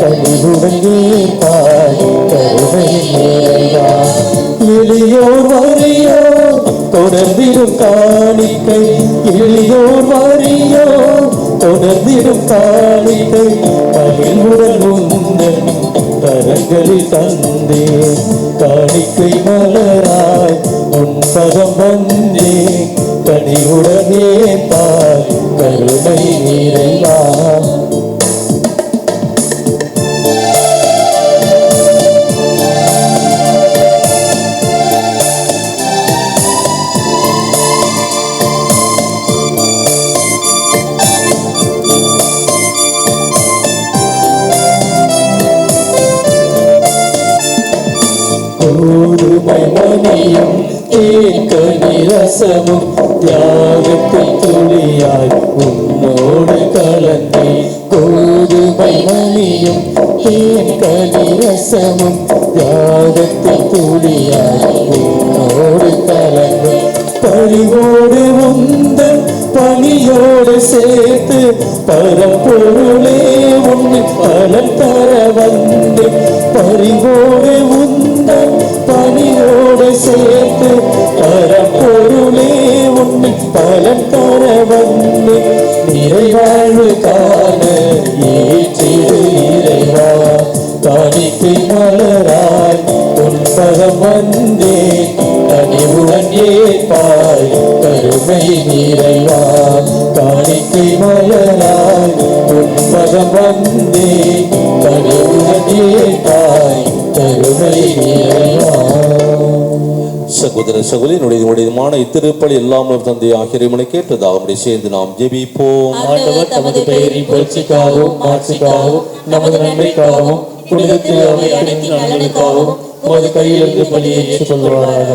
கனிவுடன் ஏற்பார் கருணையின் இறைவா. எளியோர் வரியோ தொடர்ந்திடும் காணிக்கை, எளியோர் வரியோ தொடர்ந்திடும் காணிக்கை. மகிழ்வுடன் உந்தன் கரங்களில் தந்தே, காணிக்கை மலராய் உன்பதம் வந்தே, கனிவுடனே பார் கருணை நிறைவா. மணியும் தேன்கனி ரசமும் தியாகத்தில் துளியாய் உன்னோடு கலந்தே. கோதுமை மணியும் தேன்கனி ரசமும் தியாகத்தில் துளியாய் உன்னோடு கலந்தே. பரிவோடு உந்தன் பணியோடு சேர்த்து பரப்பொருளே உன்னை பலன் தர வந்தே. பரிவோடு உந்தன் பணியோடு சேர்த்து பரப்பொருளே உன்னை பலன் தர வந்தே. நிறைவாழ்வு காண ஏற்றிடு இறைவா. காணிக்கை மலராய் உன்பதம் வந்தே, கனிவுடன் ஏற்பாய் கருணை நிறைவா. காணிக்கை மலராய் உன்பதம் வந்தே, கனிவுடன் ஏற்பாய் கருணை நிறைவா. சகோதர சகோதரி, நுடையமான இத்திருப்பலி எல்லாமும் தந்தை ஆகியவனை கேட்டதாக அப்படி சேர்ந்து நாம் ஜெபிப்போம். ஆண்டவர் தமது பெயரின் புகழ்ச்சிக்காகவும் மாட்சிக்காகவும் நமது நன்மைக்காகவும் புனித திருஅவையின் நலனுக்காகவும் உமது கையிலிருந்து பலியை ஏற்றுக்கொள்வாராக.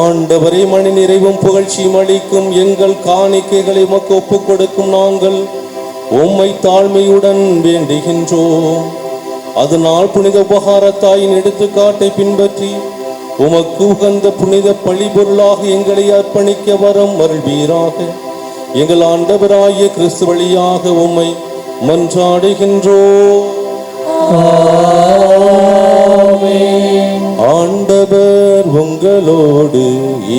ஆண்டவரே, மணி நிறைவும் புகழ்ச்சியும் அளிக்கும் எங்கள் காணிக்கைகளை உமக்கு ஒப்புக் கொடுக்கும் நாங்கள் உம்மை தாழ்மையுடன் வேண்டுகின்றோம். அதனால் புனித உபகாரத்தாயின் எடுத்துக்காட்டை பின்பற்றி உமக்கு உகந்த புனித பழிபொருளாக எங்களை அர்ப்பணிக்க வரம் அருள்வீராக. எங்கள் ஆண்டவராகிய கிறிஸ்து வழியாக உம்மை மன்றாடுகின்றோம். ஆண்டவர் உங்களோடு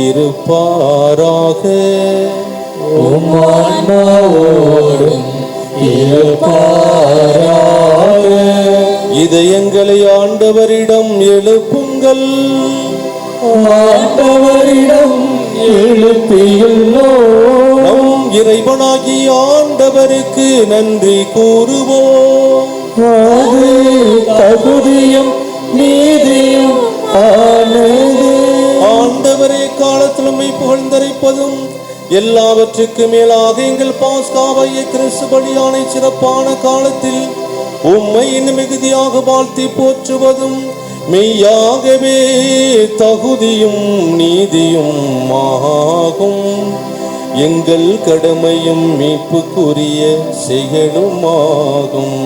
இருப்பாராக. உம் ஆன்மாவோடும் இருப்பாராக. இதயங்களை ஆண்டவரிடம் எழுப்புங்கள். ஆண்டவரிடம் எழுப்பியுள்ளோம். நம் இறைவனாகிய ஆண்டவருக்கு நன்றி கூறுவோம். அது தகுதியும் நீதியும் ஆனது. ஆண்டவரே, காலத்திலுமை புகழ்ந்தரைப்பதும் எல்லாவற்றுக்கு மேலாக எங்கள் பாஸ்காவைய கிறிஸ்து பலியானை சிறப்பான காலத்தில் உம்மை இன்னும் மிகுதியாக வாழ்த்தி போற்றுவதும் மெய்யாகவே தகுதியும் நீதியும் ஆகும். எங்கள் கடமையும் மீட்புக்குரிய செயலுமாகும்.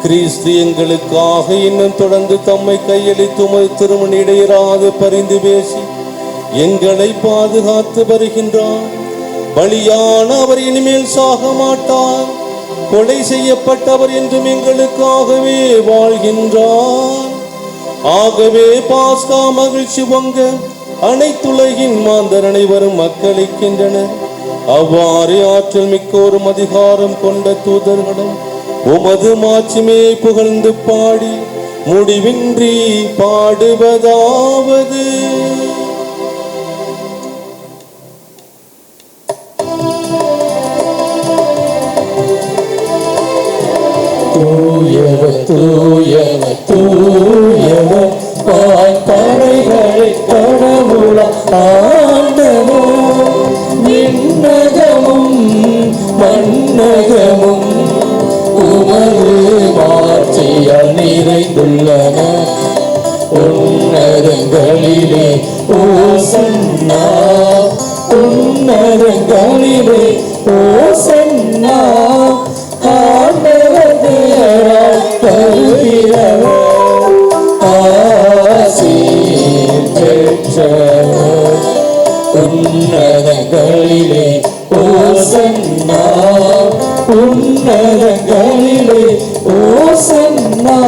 கிறிஸ்து எங்களுக்காக இன்னும் தொடர்ந்து தம்மை கையளித்து உமது திருமண இடையராது பரிந்து பேசி எங்களை பாதுகாத்து வருகின்றார். பலியான அவர் இனிமேல் சாக மாட்டார். கொலை செய்யப்பட்டவர் என்றும் எங்களுக்காகவே வாழ்கின்றார். ஆகவே பாஸ்கா மகிழ்ச்சி பொங்க அனைத்துலகின் மாந்தர் அனைவரும் மக்களிக்கின்றனர். அவ்வாறு ஆற்றல் மிக்கோரும் அதிகாரம் கொண்ட தூதர்களும் உமது மாட்சிமே புகழ்ந்து பாடி முடிவின்றி பாடுவதாவது: தூயவர் தூயவர் தூயவர் படைகளை கடவுள ஆண்டவர். விண்ணகமும் மண்ணகமும் உமது மாட்சியால் நிறைந்துள்ளன. உன்னதங்களிலே ஓசன்னா, உன்னதங்களிலே ஓசன்னா. ஆண்டவர் பெயரால் வருகிறவர் ஆசி பெற்றவர். உன்னதங்களிலே ஓசன்னா, உன்னதங்களிலே ஓசன்னா.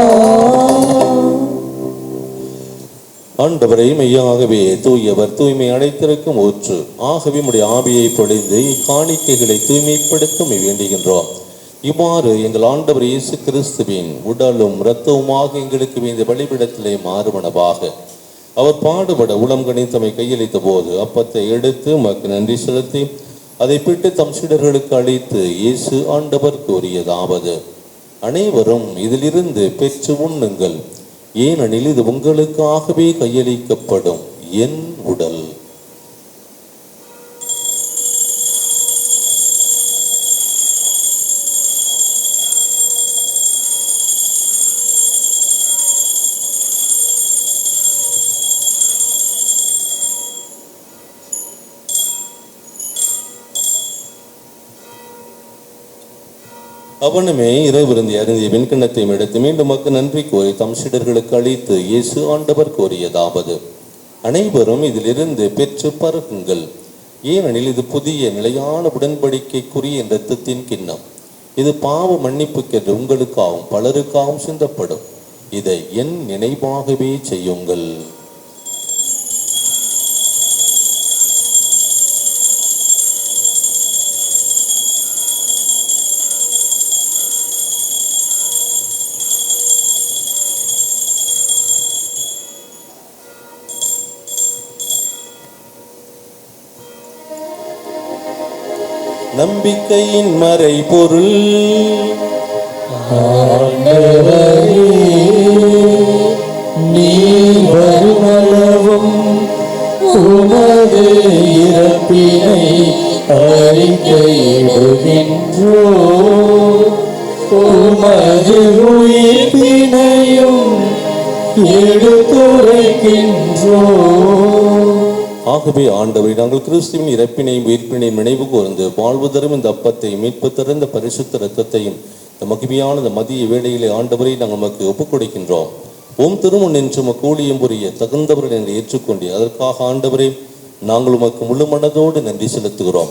ஆண்டவரை மெய்யாகவே தூயவர், தூய்மை அடைத்திருக்கும் ஊற்று. ஆகவே உம்முடைய ஆவியை பொழிந்து இக்காணிக்கைகளை தூய்மைப்படுத்த வேண்டுகின்றோம். இவ்வாறு எங்கள் ஆண்டவர் இயேசு கிறிஸ்துவின் உடலும் இரத்தவுமாக எங்களுக்கு இந்த பலிபீடத்திலே மாறுவனவாக அவர் பாடுபட உளம் கணித்தமை கையளித்த போது அப்பத்தை எடுத்து உமக்கு நன்றி செலுத்தி அதை பிட்டு தம் சீடர்களுக்கு அளித்து இயேசு ஆண்டவர் கூறியதாவது: அனைவரும் இதிலிருந்து பெற்று உண்ணுங்கள், ஏனெனில் இது உங்களுக்காகவே கையளிக்கப்படும் என் உடல். அவனுமே இறைவிருந்தி அருந்திய வெண்கிண்ணத்தையும் எடுத்து மீண்டும் மக்கு நன்றி கூறி தம் சீடர்களுக்கு அளித்து இயேசு ஆண்டவர் கூறியதாவது: அனைவரும் இதிலிருந்து பெற்று பருகுங்கள், ஏனெனில் இது புதிய நிலையான உடன்படிக்கைக்குரிய இரத்தத்தின் கிண்ணம். இது பாவ மன்னிப்புக்கென்று உங்களுக்காகவும் பலருக்காகவும் சிந்தப்படும். இதை என் நினைவாகவே செய்யுங்கள். நம்பிக்கையின் மறை பொருள். நீ வருமளவும் உமது இறப்பினை அறிக்கையிடுகின்றோ, உமது உயிர்ப்பினையும் எடுத்துரைக்கின்றோம். ஆகவே ஆண்டவரை நாங்கள் கிறிஸ்துவின் இறப்பினையும் உயிர்ப்பினையும் நினைவு கூர்ந்து வாழ்வு தரும் இந்த அப்பத்தை மீட்பு தரும் இந்த பரிசுத்த இரத்தத்தையும் இந்த மகிமையான இந்த மதிய வேளையிலே ஆண்டவரை நாங்கள் நமக்கு ஒப்புக் கொடுக்கின்றோம். ஓம் திருமுன் என்று உமக்கு ஊழியம் புரிய தகுந்தவர்கள் என்று ஏற்றுக்கொண்டு அதற்காக ஆண்டவரே நாங்கள் உமக்கு முழு மனதோடு நன்றி செலுத்துகிறோம்.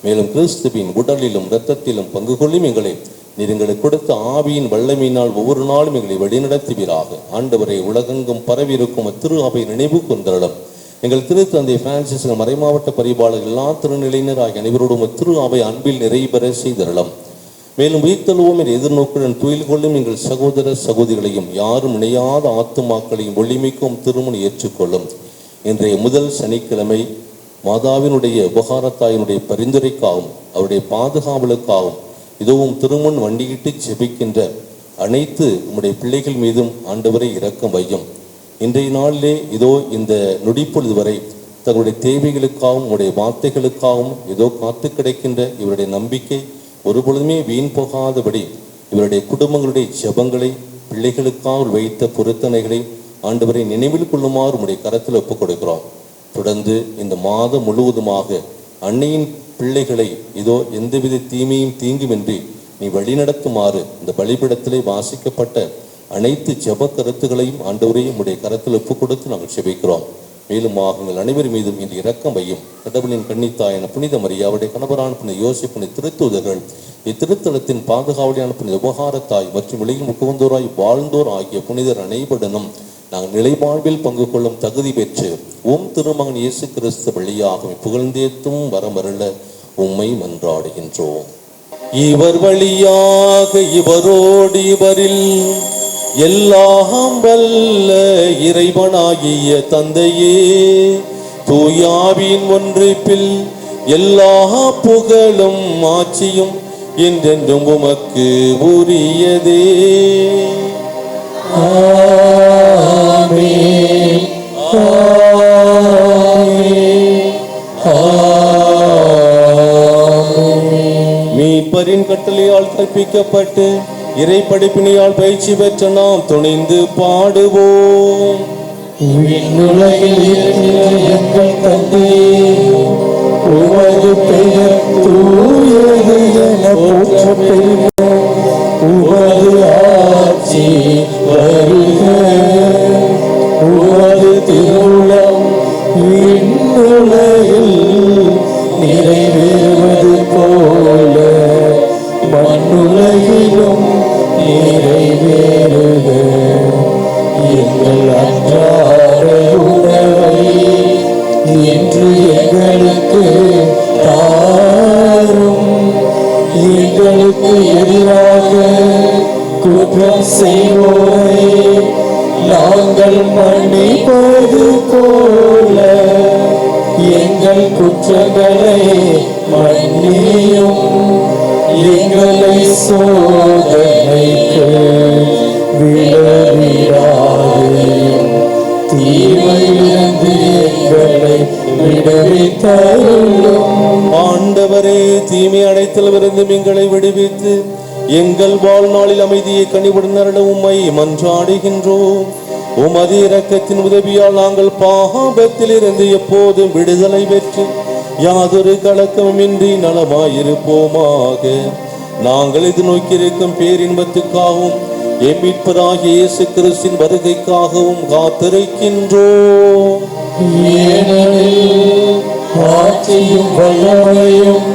மேலும் கிறிஸ்துவின் உடலிலும் இரத்தத்திலும் பங்கு கொள்ளும் எங்களை நீர் எங்களுக்கு கொடுத்த ஆவியின் வல்லமையினால் ஒவ்வொரு நாளும் எங்களை வழிநடத்துவீராக. ஆண்டவரை உலகெங்கும் பரவியிருக்கும் திரு அவை நினைவு கொண்டருளும். எங்கள் திருத்தந்தை பிரான்சிஸ் மறைமாவட்ட பரிபாளர் எல்லா திருநிலையினர் ஆகிய அனைவரோடும் திரு அவை அன்பில் நிறைவேற செய்தருளும். மேலும் உயிர்த்தெழுவோம் என்ற எதிர்நோக்குடன் துயில் கொள்ளும் எங்கள் சகோதர சகோதரிகளையும் யாரும் இணையாத ஆத்துமாக்களையும் ஒளிமிக்கும் திருமணம் ஏற்றுக்கொள்ளும். இன்றைய முதல் சனிக்கிழமை மாதாவினுடைய உபகாரத்தாயினுடைய பரிந்துரைக்காகவும் அவருடைய பாதுகாவலுக்காகவும் இதுவும் திருமண் வண்டியிட்டு செபிக்கின்ற அனைத்து உம்முடைய பிள்ளைகள் மீதும் ஆண்டவரை இரக்கம் வையும். இன்றைய நாளிலே இதோ இந்த நொடிப்பொழுது வரை தங்களுடைய தேவைகளுக்காகவும் உடைய வார்த்தைகளுக்காகவும் இதோ காத்து கிடைக்கின்ற இவருடைய நம்பிக்கை ஒருபொழுதுமே வீண் போகாதபடி இவருடைய குடும்பங்களுடைய ஜெபங்களை பிள்ளைகளுக்காக வைத்த பொருத்தனைகளை ஆண்டவரை நினைவில் கொள்ளுமாறு உடைய கரத்தில் ஒப்புக் கொடுக்கிறோம். தொடர்ந்து இந்த மாதம் முழுவதுமாக அன்னையின் பிள்ளைகளை இதோ எந்தவித தீமையும் தீங்குமின்றி நீ வழிநடத்துமாறு இந்த பலிபீடத்திலே வாசிக்கப்பட்ட அனைத்து ஜெப கருத்துகளையும் ஆண்டவரையும் உடைய கரத்தில் ஒப்புக் கொடுத்து நாங்கள் செபிக்கிறோம். மேலும் உங்கள் அனைவர் மீதும் இன்று இரக்கம் வையும். கடவுளின் கன்னித்தாயான புனித மரியாவுடைய கணவரான புனித யோசிப்புடைய திருத்தூதர்கள் இத்திருத்தலத்தின் பாதுகாவலியான புனித உபகாரத்தாய் மற்றும் விலையில் முகவந்தோராய் வாழ்ந்தோர் ஆகிய புனிதர் அனைவருடனும் நாங்கள் நிலைவாழ்வில் பங்கு கொள்ளும் தகுதி பெற்று ஓம் திருமகன் இயேசு கிறிஸ்து வழியாக புகழ்ந்தேத்தும் வரமருள உம்மை மன்றாடுகின்றோம். இவர் வழியாக இவரோடு இவரில் எல்லாம் வல்ல இறைவனாகிய தந்தையே தூயாவின் ஒன்றிப்பில் எல்லா புகழும் ஆட்சியும் என்றென்றும் உமக்கு உரியதே. ஆமென். மீட்பரின் கட்டளையால் கற்பிக்கப்பட்டு இறை படிப்பினையால் பயிற்சி பெற்ற நாம் துணிந்து பாடுவோம். விண்ணுலகில் இருக்கிற எங்கள் தந்தையே, உமது பெயர் தூயது என போற்றப் பெறுக. உமது ஆட்சி வருக. உமது திருவுளம் விண்ணுலகில் நிறைவேறுவது போல மண்ணுலகிலும் நிறைவேறுக. எங்கள் அன்றாட உணவை இன்று எங்களுக்கு தாரும். எங்களுக்கு எதிராக குற்றம் செய்வோரை நாங்கள் மன்னிப்பது போல எங்கள் குற்றங்களை மன்னியும். எங்களை சோதனைக்கு விளைவிடாதேயும் தீமையிலிருந்து எங்களை விடுவித்தருளும். ஆண்டவரே, தீமை அனைத்திலிருந்து எங்களை விடுவித்து எங்கள் வாழ்நாளில் அமைதியை கனிவுடன் அருள உம்மை மன்றாடுகின்றோம். உமது இரக்கத்தின் உதவியால் நாங்கள் பாவத்தில் இருந்து எப்போதும் விடுதலை பெற்று யாதொரு கலக்கமின்றி நலமாயிருப்போமாக. நாங்கள் இது நோக்கியிருக்கும் பேரின்பத்துக்காகவும் மீட்பராகிய இயேசு கிறிஸ்துவின் வருகைக்காகவும் காத்திருக்கின்றோம். ஏனெனில் ஆட்சியும் வல்லமையும்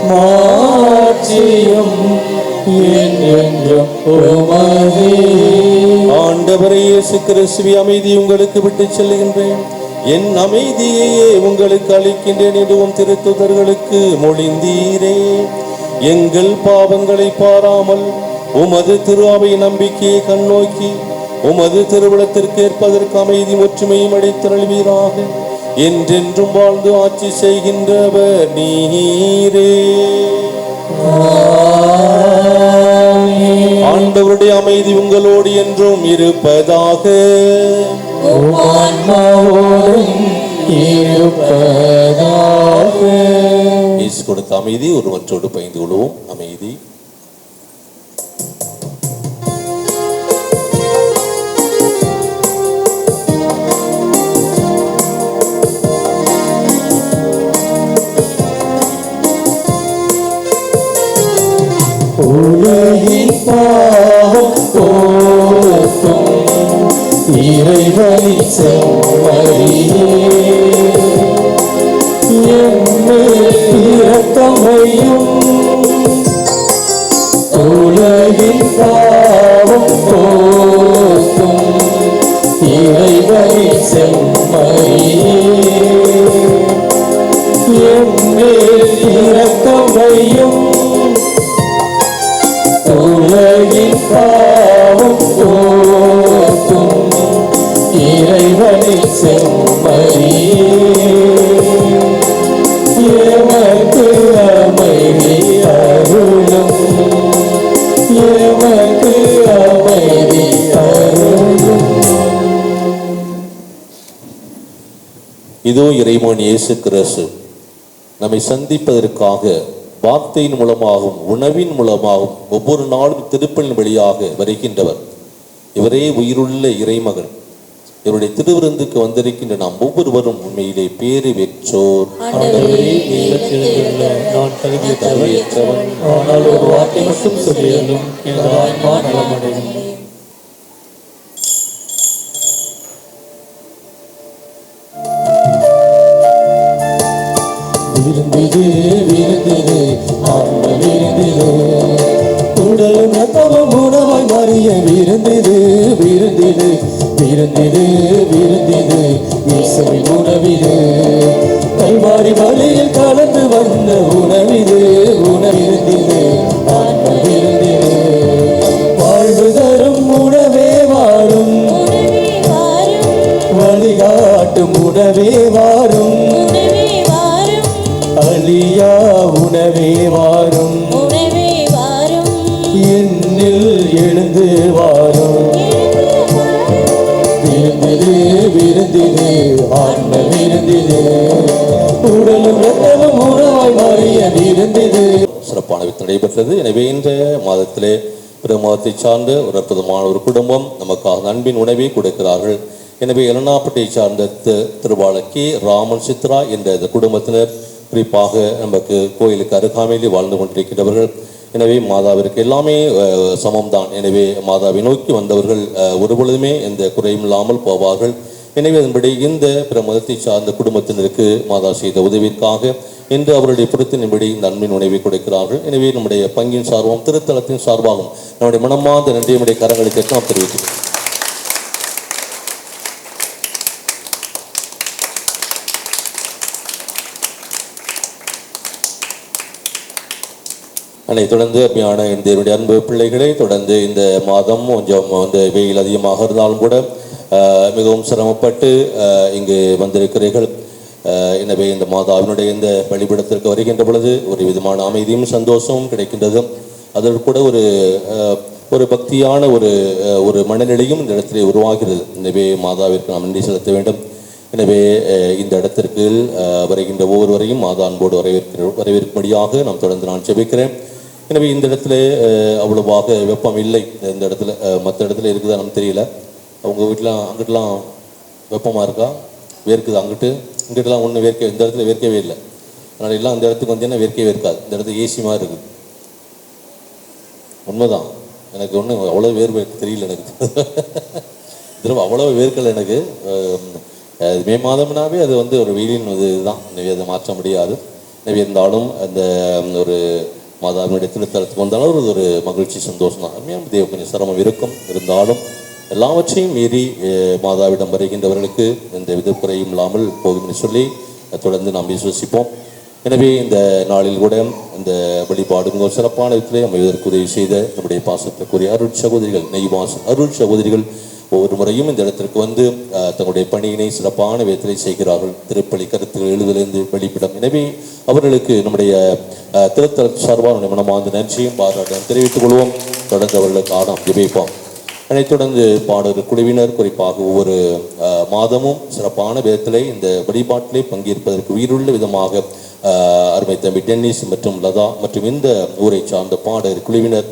மாட்சியும் என்றென்றும் உமதே. ஆண்டவரே இயேசு கிறிஸ்துவே, அமைதி உங்களுக்கு விட்டு செல்கின்றேன், என் அமைதியையே உங்களுக்கு அளிக்கின்றேன் என்றும் திருத்துதர்களுக்கு மொழிந்தீரே. எங்கள் பாவங்களை பாராமல் உமது திரு அவை நம்பிக்கையை கண்ணோக்கி உமது திருவிழத்திற்கு ஏற்பதற்கு அமைதி ஒற்றுமையும் அடைத்தருள்வீராக. என்றென்றும் வாழ்ந்து ஆட்சி செய்கின்றவர் நீரே. ஆண்டவருடைய அமைதி உங்களோடு என்றும் இருப்பதாக. இயேசு கொடுத்த அமைதி ஒருவற்றோடு பகிர்ந்து கொள்வோம். அமைதி. உலகின் பாவம் போக்கும் இறைவனின் செம்மறியே எம்மேல் இரக்கமையும் உலகின் பாவம் போக்கும் இறைவனின் செம்மறியே எம்மேல் இரக்கமையும் உலகின் பாவம் போக்கும் இறைவனின் செம்மறியே எமக்கு அமைதி அருளும் எமக்கு அமைதி அருளும். இதோ இறைவன் இயேசு கிறிஸ்து நம்மை சந்திப்பதற்காக வார்த்தையின் மூலமாகவும் உணவின் மூலமாகவும் ஒவ்வொரு நாளும் திருப்பலின் வழியாக வருகின்றவர். இவரே உயிருள்ள இறைமகன். இவருடைய திருவிருந்துக்கு வந்திருக்கின்ற நாம் ஒவ்வொருவரும் உண்மையிலே பேறு பெற்றோர். நான் தகுதியற்றவன், ஆனால் ஒரு வார்த்தை மட்டும் சொல்லியலும் எனது ஆன்மா நலமடையும். விருந்திது விருந்திது ஆன்ம விருந்திது உடலும் ரத்தமும் உணவாய் மாறிய விருந்திது விருந்திது விருந்திது விருந்திது இயேசுவின் உணவிது கல்வாரி வழியில் கலந்து வந்த உணவிது உணவிருந்திது ஆன்ம விருந்திது வாழ்வு தரும் உணவே வாரும் வழிகாட்டும் உணவே வாரும் அழியா உணவே வாரும் என்னில் எழுந்து வாரும் விருந்திது விருந்திது ஆன்ம விருந்திது உடலும் ரத்தமும் உணவாய் மாறிய விருந்திது. சிறப்பான வித்து நடைபெற்றது. எனவே இந்த மாதத்திலே பிற மாதத்தை சார்ந்த ஒரு அற்புதமான ஒரு குடும்பம் நமக்காக அன்பின் உணவை கொடுக்கிறார்கள். எனவே எலனாப்பட்டை சார்ந்த திருவாளர் கே ராமன் சித்ரா என்ற இந்த குடும்பத்தினர் குறிப்பாக நமக்கு கோயிலுக்கு அருகாமையிலே வாழ்ந்து கொண்டிருக்கிறவர்கள். எனவே மாதாவிற்கு எல்லாமே சமம்தான். எனவே மாதாவை நோக்கி வந்தவர்கள் ஒருபொழுதுமே எந்த குறையும் இல்லாமல் போவார்கள். எனவே அதன்படி இந்த பிற மதத்தை சார்ந்த குடும்பத்தினருக்கு மாதா செய்த உதவிற்காக இன்று அவருடைய பொருத்தின்படி இந்த அன்பின் உணவை கொடுக்கிறார்கள். எனவே நம்முடைய பங்கின் சார்பாகவும் திருத்தலத்தின் சார்பாகவும் நம்முடைய மனமார்ந்த நன்றி நம்முடைய கரங்களுக்கு நாம் தெரிவிக்கிறோம். அன்னை தொடர்ந்து அருமையான இந்த அன்பு பிள்ளைகளை தொடர்ந்து இந்த மாதம் கொஞ்சம் வெயில் அதிகமாக இருந்தாலும் கூட மிகவும் சிரமப்பட்டு இங்கு வந்திருக்கிறீர்கள். எனவே இந்த மாதாவினுடைய இந்த வழிபடத்திற்கு வருகின்ற பொழுது ஒரு விதமான அமைதியும் சந்தோஷமும் கிடைக்கின்றது. அதற்கு கூட ஒரு பக்தியான ஒரு மனநிலையும் இந்த இடத்திலே உருவாகிறது. எனவே மாதாவிற்கு நாம் நன்றி செலுத்த வேண்டும். எனவே இந்த இடத்திற்கு வருகின்ற ஒவ்வொருவரையும் மாதா அன்போடு வரவேற்கும்படியாக நாம் தொடர்ந்து நான் ஜெபிக்கிறேன். எனவே இந்த இடத்துல அவ்வளவாக வெப்பம் இல்லை. இந்த இடத்துல மற்ற இடத்துல இருக்குதா நமக்கு தெரியல. அவங்க வீட்டில் அங்கிட்டலாம் வெப்பமாக இருக்கா, வேர்க்குது. இங்கிட்டலாம் ஒன்றும் இந்த இடத்துல வேர்க்கவே இல்லை. அதனால் எல்லாம் அந்த இடத்துக்கு வந்தீங்கன்னா வேர்க்கவே இருக்காது. இந்த இடத்துல ஏசி மாதிரி இருக்குது. உண்மைதான். எனக்கு ஒன்றும் அவ்வளோ வேர்வை தெரியல. எனக்கு திரும்ப அவ்வளோ வேர்க்கலை. எனக்கு மே மாதம்னாவே அது ஒரு வெயிலின் இதுதான். எனவே அதை மாற்ற முடியாது. எனவே இருந்தாலும் அந்த ஒரு மாதாவினுடைய திருத்தலத்துக்கு வந்தாலும் ஒரு மகிழ்ச்சி சந்தோஷம் தான். அருமையான தேவ கொஞ்சம் சிரமம் இருந்தாலும் எல்லாவற்றையும் மீறி மாதாவிடம் வருகின்றவர்களுக்கு எந்த வித குறையும் இல்லாமல் போகும் என்று சொல்லி தொடர்ந்து நாம் விசுவசிப்போம். எனவே இந்த நாளில் கூட இந்த வழிபாடு மிக சிறப்பான விதத்திலே அமைவதற்கு உதவி செய்த நம்முடைய பாசத்திற்குரிய அருள் சகோதரிகள், நெய்வாசன் அருள் சகோதரிகள் ஒவ்வொரு முறையும் இந்த இடத்திற்கு வந்து தங்களுடைய பணியினை சிறப்பான விதத்திலே செய்கிறார்கள். திருப்பலி கருத்துக்கள் எழுதிலிருந்து வெளிப்படும். எனவே அவர்களுக்கு நம்முடைய திருத்தல சார்பாக மனமார்ந்த நன்றியும் பாராட்டம் தெரிவித்துக் கொள்வோம். தொடர்ந்து அவர்களுக்காக ஜெபிப்போம். அதைத் தொடர்ந்து பாடகர் குழுவினர் குறிப்பாக ஒவ்வொரு மாதமும் சிறப்பான விதத்திலே இந்த வழிபாட்டிலே பங்கேற்பதற்கு உயிருள்ள விதமாக அருமை தம்பி டென்னிஸ் மற்றும் லதா மற்றும் இந்த ஊரை சார்ந்த பாடகர் குழுவினர்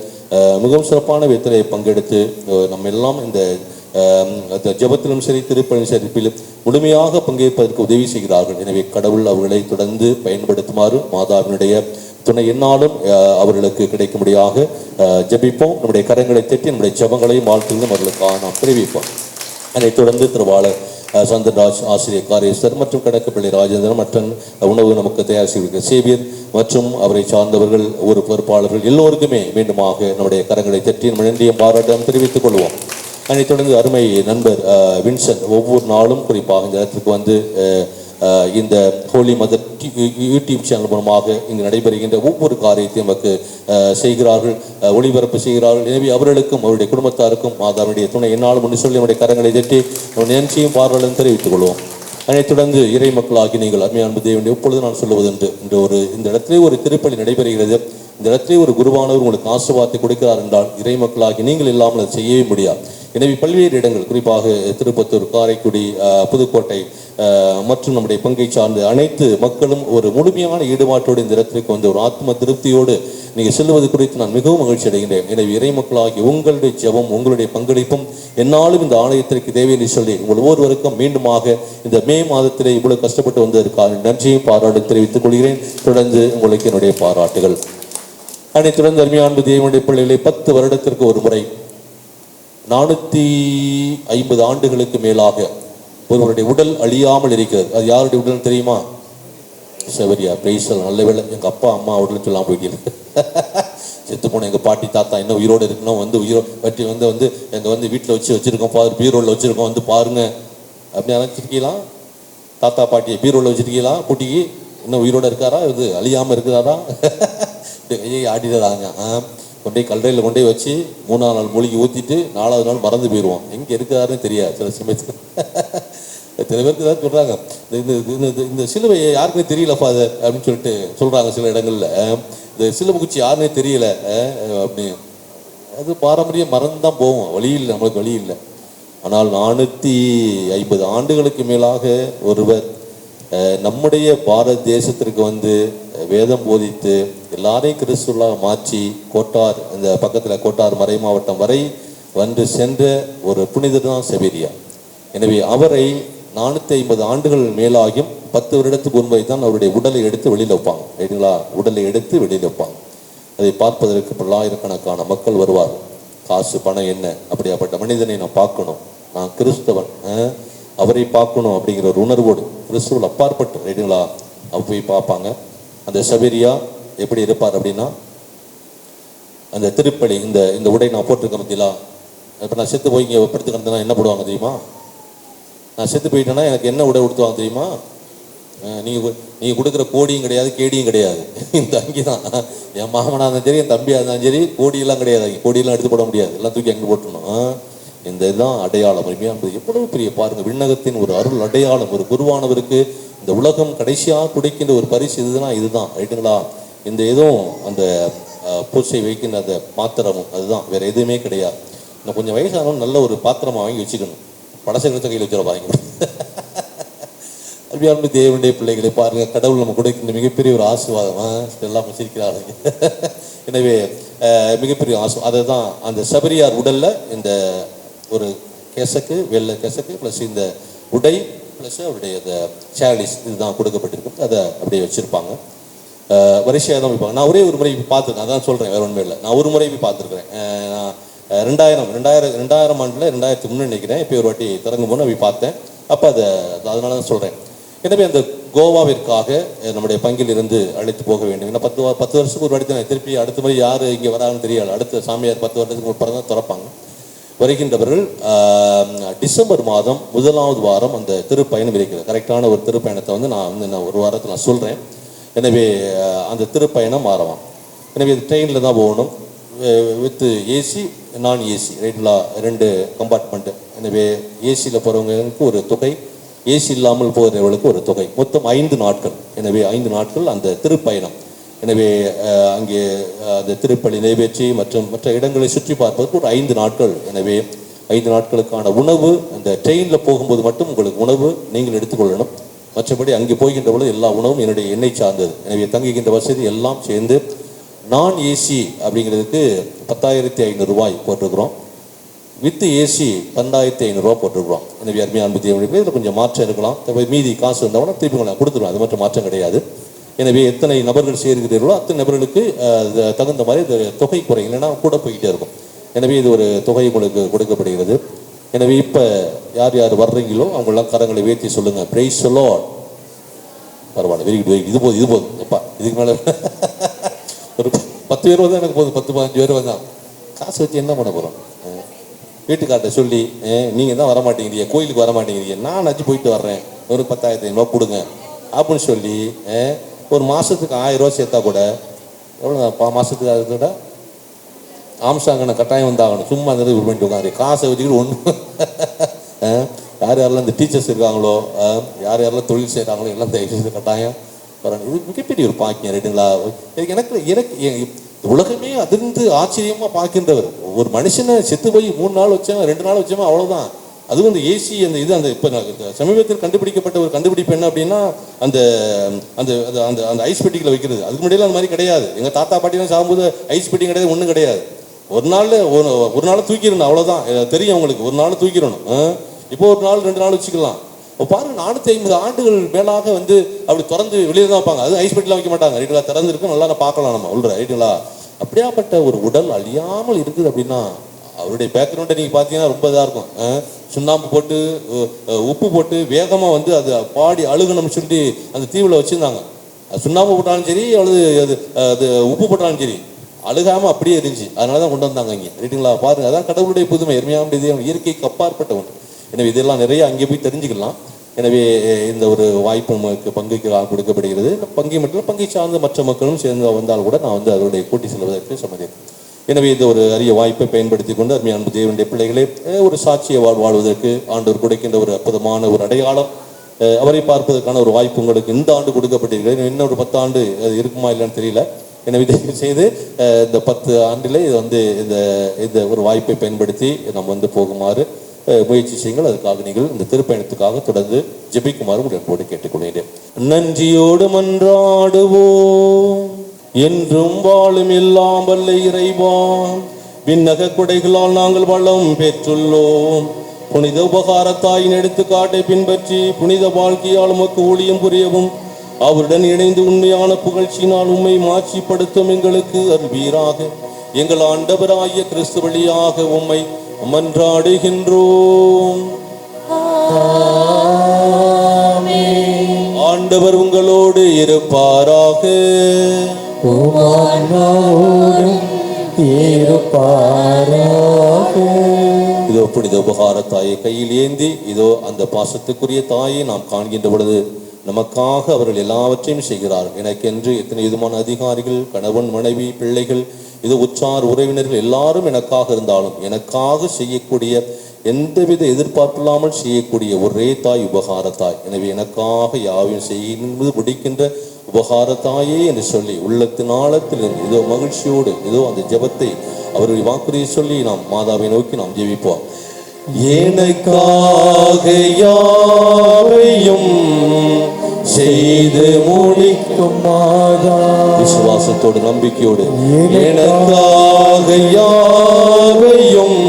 மிகவும் சிறப்பான விதத்திலே பங்கெடுத்து நம்ம எல்லாம் இந்த ஜெபத்திலும் சரி திருப்பலி சரிப்பிலும் முழுமையாக பங்கேற்பதற்கு உதவி செய்கிறார்கள். எனவே கடவுள் அவர்களை தொடர்ந்து பயன்படுத்துமாறு மாதாவினுடைய துணை என்னாலும் அவர்களுக்கு கிடைக்கும்படியாக ஜெபிப்போம். நம்முடைய கரங்களை தட்டி நம்முடைய ஜெபங்களையும் வாழ்த்துகளும் அவர்களுக்காக நாம் தெரிவிப்போம். அதைத் தொடர்ந்து திருவாளர் சந்தன்ராஜ், ஆசிரியர் காரேஸ்வர் மற்றும் கணக்குப்பள்ளி ராஜேந்திரன் மற்றும் உணவு நமக்கு தயார் செய்திருக்கிற சேவியர் மற்றும் அவரை சார்ந்தவர்கள் ஒரு பொறுப்பாளர்கள் எல்லோருக்குமே மீண்டுமாக நம்முடைய கரங்களை தட்டி நம்ம நன்றியும் பாராட்டம் தெரிவித்துக் கொள்வோம். அதைத் தொடர்ந்து அருமை நண்பர் வின்சென்ட் ஒவ்வொரு நாளும் குறிப்பாக இந்த இடத்துக்கு வந்து இந்த ஹோலி மதர் யூடியூப் சேனல் மூலமாக இங்கு நடைபெறுகின்ற ஒவ்வொரு காரியத்தையும் நமக்கு செய்கிறார்கள், ஒளிபரப்பு செய்கிறார்கள். எனவே அவர்களுக்கும் அவருடைய குடும்பத்தாருக்கும் மாதாவுடைய துணை என்னாலும் ஒன்று சொல்லி நம்முடைய கரங்களை தட்டி நிகழ்ச்சியும் பார்வையாளரும் தெரிவித்துக் கொள்வோம். அதைத் தொடர்ந்து இறை மக்களாகி நீங்கள் அருமையான தேவனுடைய எப்பொழுது நான் சொல்லுவதென்று இந்த இடத்திலே ஒரு திருப்பலி நடைபெறுகிறது. இந்த இடத்திலே ஒரு குருவானவர் உங்களுக்கு ஆசீர்வாதத்தை கொடுக்கிறார் என்றால் இறை மக்களாகி நீங்கள் இல்லாமல் அதை செய்யவே முடியாது. எனவே பல்வேறு இடங்கள், குறிப்பாக திருப்பத்தூர், காரைக்குடி, புதுக்கோட்டை மற்றும் நம்முடைய பங்கை சார்ந்த அனைத்து மக்களும் ஒரு முழுமையான ஈடுபாட்டோடு இந்த இடத்திற்கு வந்து ஒரு ஆத்ம திருப்தியோடு நீங்கள் செல்வது குறித்து நான் மிகவும் மகிழ்ச்சி அடைகின்றேன். எனவே இறை மக்களாகி உங்களுடைய ஜெபம், உங்களுடைய பங்களிப்பும் என்னாலும் இந்த ஆலயத்திற்கு தேவை என்று சொல்லி உங்கள் ஒவ்வொருவருக்கும் மீண்டுமாக இந்த மே மாதத்திலே இவ்வளவு கஷ்டப்பட்டு வந்ததற்காக நன்றியும் பாராட்டு தெரிவித்துக் கொள்கிறேன். தொடர்ந்து உங்களுக்கு என்னுடைய பாராட்டுகள். அதைத் தொடர்ந்து அருமையான தேவனுடைய பிள்ளைகளை 10 வருடத்திற்கு ஒரு முறை 450 ஆண்டுகளுக்கு மேலாக ஒருவருடைய உடல் அழியாமல் இருக்கிறது. அது யாருடைய உடல் தெரியுமா? சபரியா பிரைசல். நல்ல வேலை எங்கள் அப்பா அம்மா உடல் சொல்லாமல் போயிட்டீங்க. செத்து போன எங்கள் பாட்டி தாத்தா இன்னும் உயிரோடு இருக்கணும், வந்து வட்டி வந்து எங்கள் வந்து வீட்டில் வச்சுருக்கோம், பீரோவில் வச்சுருக்கோம், வந்து பாருங்க அப்படி நினச்சிருக்கீங்களா? தாத்தா பாட்டியை பீரோவில் வச்சுருக்கீங்களா? குட்டிக்கு இன்னும் உயிரோடு இருக்காரா? இது அழியாமல் இருக்கிறாரா? கையை ஆடிடுறாங்க. கொண்டே கல்லறையில் கொண்டே வச்சு 3ஆம் நாள் மூலிகை ஊற்றிட்டு 4ஆவது நாள் மறந்து போயிடுவோம். எங்கே இருக்கிறாருன்னு தெரியாது சில சமயத்துக்கு. சில பேருக்கு தான் சொல்கிறாங்க, இந்த சிலுவையை யாருக்குமே தெரியலப்பா அது அப்படின்னு சொல்லிட்டு சொல்கிறாங்க சில இடங்களில். இந்த சிலுவைக்குச்சி யாருன்னே தெரியல அப்படி. அது பாரம்பரியம் மறந்து தான் போவோம், வழி இல்லை, நம்மளுக்கு வழி இல்லை. ஆனால் 450 ஆண்டுகளுக்கு மேலாக ஒருவர் நம்முடைய பாரத தேசத்திற்கு வந்து வேதம் போதித்து எல்லாரையும் கிறிஸ்துவலாக மாற்றி கோட்டார், இந்த பக்கத்தில் கோட்டார் மறை மாவட்டம் வரை வந்து சென்ற ஒரு புனிதர் தான் செவேரியா. எனவே அவரை 450 ஆண்டுகள் மேலாகியும் 10 வருடத்துக்கு முன்பை தான் அவருடைய உடலை எடுத்து வெளியில் வைப்பாங்க. ரைட்டுங்களா? உடலை எடுத்து வெளியில் வைப்பாங்க. அதை பார்ப்பதற்கு பல்லாயிரக்கணக்கான மக்கள் வருவார். காசு பணம் என்ன, அப்படியாப்பட்ட மனிதனை நான் பார்க்கணும், நான் கிறிஸ்தவன், அவரை பார்க்கணும் அப்படிங்கிற ஒரு உணர்வோடு கிறிஸ்துவில் அப்பாற்பட்டு, ரைட்டுங்களா, அவ போய் பார்ப்பாங்க. அந்த சவேரியா எப்படி இருப்பார் அப்படின்னா, அந்த திருப்பலி இந்த உடை நான் போட்டிருக்கேன் பார்த்தீங்களா, இப்போ நான் செத்து போய் இங்கே படுத்துக்கிறதுனா என்ன போடுவாங்க தெரியுமா? நான் செத்து போயிட்டேன்னா எனக்கு என்ன உடை கொடுத்துவாங்க தெரியுமா? நீங்கள் கொடுக்குற கோடியும் கிடையாது, கேடியும் கிடையாது. இந்த அங்கி தான். என் மாமனாக இருந்தாலும் சரி, என் தம்பியாக இருந்தாலும் சரி, கோடியெல்லாம் கிடையாது. கோடியெல்லாம் எடுத்து போட முடியாது, எல்லாம் தூக்கி அங்கே போட்டணும். இந்த இதுதான் அடையாளம். எவ்வளவு பெரிய பாருங்க, விண்ணகத்தின் ஒரு அருள் அடையாளம். ஒரு குருவானவருக்கு இந்த உலகம் கடைசியாக குடிக்கின்ற ஒரு பரிசு இதுதான், ரைட்டுங்களா? இந்த இதுவும் அந்த பூசை வைக்கின்ற அந்த பாத்திரமும் அதுதான், வேற எதுவுமே கிடையாது. இன்னும் கொஞ்சம் வயசானவங்க நல்ல ஒரு பாத்திரமா வாங்கி வச்சுக்கணும், படசை கையில் வச்சுட வாங்கி. அருமையான தேவனுடைய பிள்ளைகளை பாருங்க, கடவுள் நம்ம கொடுக்கின்ற மிகப்பெரிய ஒரு ஆசீர்வாதம் எல்லாம் சிரிக்கிறார்கள். எனவே மிகப்பெரிய அதை தான் அந்த சபரியார் உடல்ல இந்த ஒரு கெசக்கு, வெள்ளை கெசக்கு ப்ளஸ் இந்த உடை ப்ளஸ் அவருடைய அந்த சாலிஸ் இதுதான் கொடுக்கப்பட்டிருக்கும். அதை அப்படியே வச்சுருப்பாங்க, வரிசையாக தான் வைப்பாங்க. நான் ஒரே ஒரு முறை பார்த்துருக்கேன், அதான் சொல்கிறேன், வேறு ஒன்றுமே இல்லை. நான் ஒரு முறை போய் பார்த்துருக்குறேன். 2000 ஆண்டில் 2003 நினைக்கிறேன், இப்போ ஒரு வாட்டி திறங்கும் போது போய் பார்த்தேன். அப்போ அதனால தான் சொல்கிறேன். எனவே அந்த கோவாவிற்காக நம்முடைய பங்கில் இருந்து அழைத்து போக வேண்டும். ஏன்னா 10 வருஷத்துக்கு ஒரு வாட்டி தான், திருப்பி அடுத்த முறை யார் இங்கே வராங்கன்னு தெரியாது. அடுத்த சாமியார் 10 வருடத்துக்கு அப்புறம் தான் திறப்பாங்க. வருகின்றவர்கள் டிசம்பர் மாதம் 1ஆவது வாரம் அந்த திருப்பயணம் இருக்கிறது. கரெக்டான ஒரு திருப்பயணத்தை வந்து நான் ஒரு வாரத்தில் நான் சொல்கிறேன். எனவே அந்த திருப்பயணம் ஆரம்பம். எனவே ட்ரெயினில் தான் போகணும், வித் ஏசி நான் ஏசி, ரைட்டுங்களா, 2 கம்பார்ட்மெண்ட்டு. எனவே ஏசியில் போகிறவங்களுக்கு ஒரு தொகை, ஏசி இல்லாமல் போகிறவர்களுக்கு ஒரு தொகை. மொத்தம் 5 நாட்கள். எனவே 5 நாட்கள் அந்த திருப்பயணம். எனவே அங்கே அந்த திருப்பலி நிறைவேற்றி மற்றும் மற்ற இடங்களை சுற்றி பார்ப்பதற்கு ஒரு 5 நாட்கள். எனவே 5 நாட்களுக்கான உணவு அந்த ட்ரெயினில் போகும்போது மட்டும் உங்களுக்கு உணவு நீங்கள் எடுத்துக்கொள்ளணும். மற்றபடி அங்கே போகின்ற பொழுது எல்லா உணவும் என்னுடைய எண்ணெய் சார்ந்தது. எனவே தங்குகின்ற வசதி எல்லாம் சேர்ந்து நான் ஏசி அப்படிங்கிறதுக்கு 10,500 ரூபாய் போட்டிருக்கிறோம். வித் ஏசி 12,500 ரூபா போட்டிருக்கிறோம். எனவே அருமையான தேவனுடைய இதில் கொஞ்சம் மாற்றம் இருக்கலாம். மீதி காசு வந்தவொடனே திருப்பி கொடுத்துருவோம், அது மட்டும் மாற்றம் கிடையாது. எனவே எத்தனை நபர்கள் சேர்கிறீர்களோ அத்தனை நபர்களுக்கு தகுந்த மாதிரி இந்த தொகை குறையும், இல்லைன்னா கூட போய்கிட்டே இருக்கும். எனவே இது ஒரு தொகை உங்களுக்கு கொடுக்கப்படுகிறது. எனவே இப்போ யார் யார் வர்றீங்களோ அவங்களாம் கரங்களை உயர்த்தி சொல்லுங்கள், பிரைஸ் தி லார்ட். பரவாயில்ல, வெரி குட். இது போதும் எப்பா, இதுக்கு மேலே ஒரு 10 பேர் வந்தால் எனக்கு போதும், 10-15 பேர் வந்தான். காசு வச்சு என்ன பண்ண போகிறோம்? வீட்டுக்கார்ட்ட சொல்லி நீங்கள் தான் வரமாட்டேங்கிறீங்க, கோயிலுக்கு வரமாட்டேங்கிறீங்க, நான் நச்சு போயிட்டு வர்றேன், ஒரு 10,000 கொடுங்க அப்படின்னு சொல்லி ஒரு மாதத்துக்கு 1000 ரூபா சேர்த்தா கூட எவ்வளோ மாதத்துக்கு? அதை விட ஆம்சாங்கன கட்டாயம் வந்தாகணும். சும்மா அந்த இது பண்ணிட்டு உட்காந்து காசை வச்சுக்கிட்டு ஒன்று யார் யாரெல்லாம் இந்த டீச்சர்ஸ் இருக்காங்களோ, யார் யாரெல்லாம் தொழில் செய்கிறாங்களோ எல்லாம் தயவுசெய்து கட்டாயம் வரணும். இது மிகப்பெரிய ஒரு பாக்கியம் ரைட்டுங்களா? எனக்கு உலகமே அதிர்ந்து ஆச்சரியமாக பார்க்கின்றவர். ஒரு மனுஷனை செத்து போய் 3 நாள் வச்சோம், 2 நாள் வச்சோமா, அவ்வளோதான். அதுவும் இந்த ஏசி அந்த இது அந்த இப்போ சமீபத்தில் கண்டுபிடிக்கப்பட்ட ஒரு கண்டுபிடிப்பு என்ன அப்படின்னா, அந்த அந்த அந்த அந்த ஐஸ் பெட்டிகளை வைக்கிறது. அதுக்கு முன்னாடியெல்லாம் அந்த மாதிரி கிடையாது. எங்கள் தாத்தா பாட்டிலாம் சாகும்போது ஐஸ் பெட்டி கிடையாது, ஒன்றும் கிடையாது. ஒரு நாள் தூக்கிடணும், அவ்வளோதான். தெரியும் அவங்களுக்கு, ஒரு நாள் தூக்கிடணும். இப்போ 1 நாள் 2 நாள் வச்சுக்கலாம். இப்போ பாருங்க, 450 ஆண்டுகள் மேலாக அப்படி திறந்து வெளியே தான் வைப்பாங்க. அது ஐஸ் பெட்டிலாம் வைக்க மாட்டாங்க ரைட்டுங்களா, திறந்துருக்கும், நல்லா பார்க்கலாம் நம்ம உள்ள ரைட்டுங்களா. அப்படியாப்பட்ட ஒரு உடல் அழியாமல் இருக்குது அப்படின்னா அவருடைய பேக்ரவுண்டை நீங்கள் பார்த்தீங்கன்னா ரொம்ப இதாக இருக்கும். சுண்ணாம்பு போட்டு உப்பு போட்டு வேகமாக அது பாடி அழுகணும்னு சொல்லி அந்த தீவில் வச்சுருந்தாங்க. சுண்ணாம்பு போட்டாலும் சரி, அது உப்பு போட்டாலும் சரி, அழுகாமல் அப்படியே இருந்துச்சு. அதனால தான் கொண்டு வந்தாங்க இங்கே ரைட்டுங்களா. பாருங்க, அதான் கடவுளுடைய புதுமை, எருமையாவுடைய இயற்கைக்கு அப்பாற்பட்ட ஒன்று. எனவே இதெல்லாம் நிறைய அங்கே போய் தெரிஞ்சுக்கலாம். எனவே இந்த ஒரு வாய்ப்பு நமக்கு பங்குக்கு கொடுக்கப்படுகிறது. பங்கை மட்டும் பங்கை சார்ந்த மற்ற மக்களும் சேர்ந்து வந்தால் கூட நான் அதோடைய கூட்டி செல்வதற்கு சம்மதிக்கிறேன். எனவே இந்த ஒரு அரிய வாய்ப்பை பயன்படுத்தி கொண்டு அருமையான தேவனுடைய பிள்ளைகளே, ஒரு சாட்சியை வாழ்வதற்கு ஆண்டவர் கொடுக்கின்ற ஒரு அற்புதமான ஒரு அடையாளம், அவரை பார்ப்பதற்கான ஒரு வாய்ப்பு உங்களுக்கு இந்த ஆண்டு கொடுக்கப்பட்டிருக்கிறது. இன்னும் ஒரு 10 ஆண்டு இருக்குமா இல்லைன்னு தெரியல. எனவே தயவு செய்து இந்த 10 ஆண்டில் இந்த ஒரு வாய்ப்பை பயன்படுத்தி நம்ம போகுமாறு முயற்சி செய்யுங்கள். அதுக்காக நீங்கள் இந்த திருப்பயணத்துக்காக தொடர்ந்து ஜெபிக்குமாறு உடன்போடு கேட்டுக்கொள்கிறேன். நன்றியோடு மன்றாடுவோம். என்றும் வாழும் எல்லாம் வல்ல இறைவா, விண்ணக குடைகளால் நாங்கள் வளம் பெற்றுள்ளோம். புனித உபகாரத்தாயின் எடுத்துக்காட்டை பின்பற்றி புனித வாழ்க்கையால் உமக்கு ஊழியம் புரியவும் அவருடன் இணைந்து உண்மையான புகழ்ச்சியினால் உம்மை மாட்சிப்படுத்தும் எங்களுக்கு அருள்வீராக. எங்கள் ஆண்டவராகிய கிறிஸ்து வழியாக உம்மை மன்றாடுகின்றோம். ஆண்டவர் உங்களோடு இருப்பாராக. இதோ புனித உபகார தாயை கையில் ஏந்தி, இதோ அந்த பாசத்துக்குரிய தாயை நாம் காண்கின்ற பொழுது நமக்காக அவர்கள் எல்லாவற்றையும் செய்கிறார். எனக்கென்று எத்தனை விதமான அதிகாரிகள், கணவன், மனைவி, பிள்ளைகள், இது உற்றார் உறவினர்கள் எல்லாரும் எனக்காக இருந்தாலும் எனக்காக செய்யக்கூடிய எந்தவித எதிர்பார்ப்பில்லாமல் செய்யக்கூடிய ஒரே தாய் உபகாரத்தாய். எனவே எனக்காக யாவையும் செய்து முடிக்கின்ற உபகாரத்தாயே என்று சொல்லி உள்ளத்தின் ஆழத்தில் இதோ மகிழ்ச்சியோடு இதோ அந்த ஜெபத்தை அவருடைய வாக்குறுதியை சொல்லி நாம் மாதாவை நோக்கி நாம் ஜெபிப்போம். எனக்காக யாவையும் செய்து முடிக்கும் மாதா, விசுவாசத்தோடு நம்பிக்கையோடு எனக்காக யாவையும்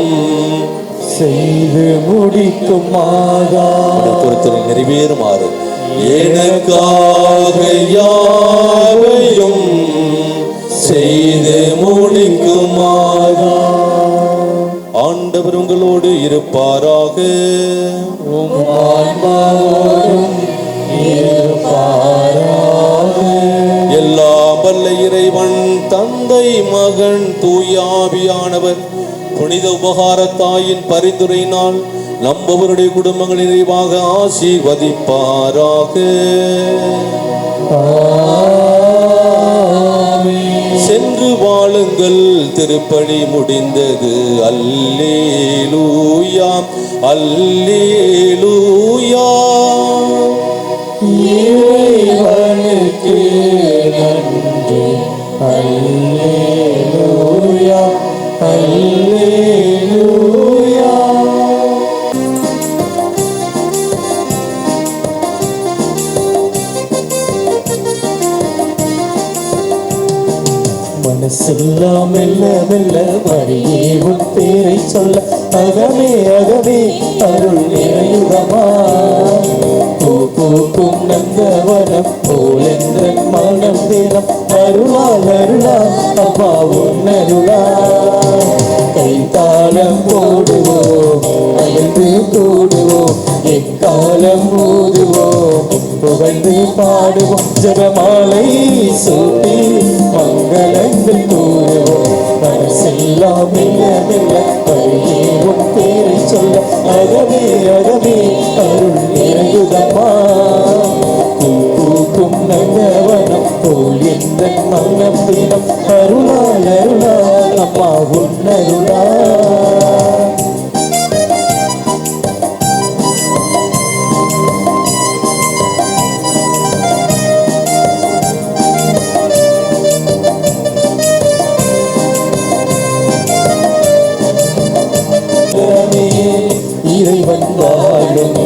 செய்து முடிக்கும் மாதா பொறுத்தனை நிறைவேறுமாறு எனக்காக யாவையும் செய்து முடிக்கும் மாதா. ஆண்டவர் உங்களோடு இருப்பாராக. எல்லாம் வல்ல இறைவன் தந்தை, மகன், தூயாவியானவர் புனித உபகாரத்தாயின் பரிந்துரையினால் நம்பவருடைய குடும்பங்களை நிறைவாக ஆசீர்வதிப்பாராக. சென்று வாழுங்கள், திருப்பலி முடிந்தது. அல்லேலூயா அல்லேலூயா. இறைவனுக்கு நன்றி. அல்லேலூயா அல்லேலூயா. மனசெல்லாம் மெல்ல மெல்ல மரியே உன் பேரை சொல்ல அகமே அகமே அருள் நிறையுதமா. பூக்கும் நந்தவனம் போல் என்ற மனம் தினம் அருளால் அருளால் அம்மா உன்னருளா கைத்தாளம் போடுவோம் அயர்ந்து கூடுவோம் எக்காலம் ஊதுவோம் புகழ்ந்து பாடுவோம் ஜெபமாலை சூட்டி மங்களங்கள் கூறுவோம் மனசெல்லாம் மெல்ல மெல்ல பரிகேவும் பேரை சொல்ல அகமே அகமே அருள் நிறையுதம்மா பூக்கும் நந்தவனம் போல் என்ற மனம் தினம் அருளால் அருளால் அம்மா உன்னருளா இறைவன் வாழும்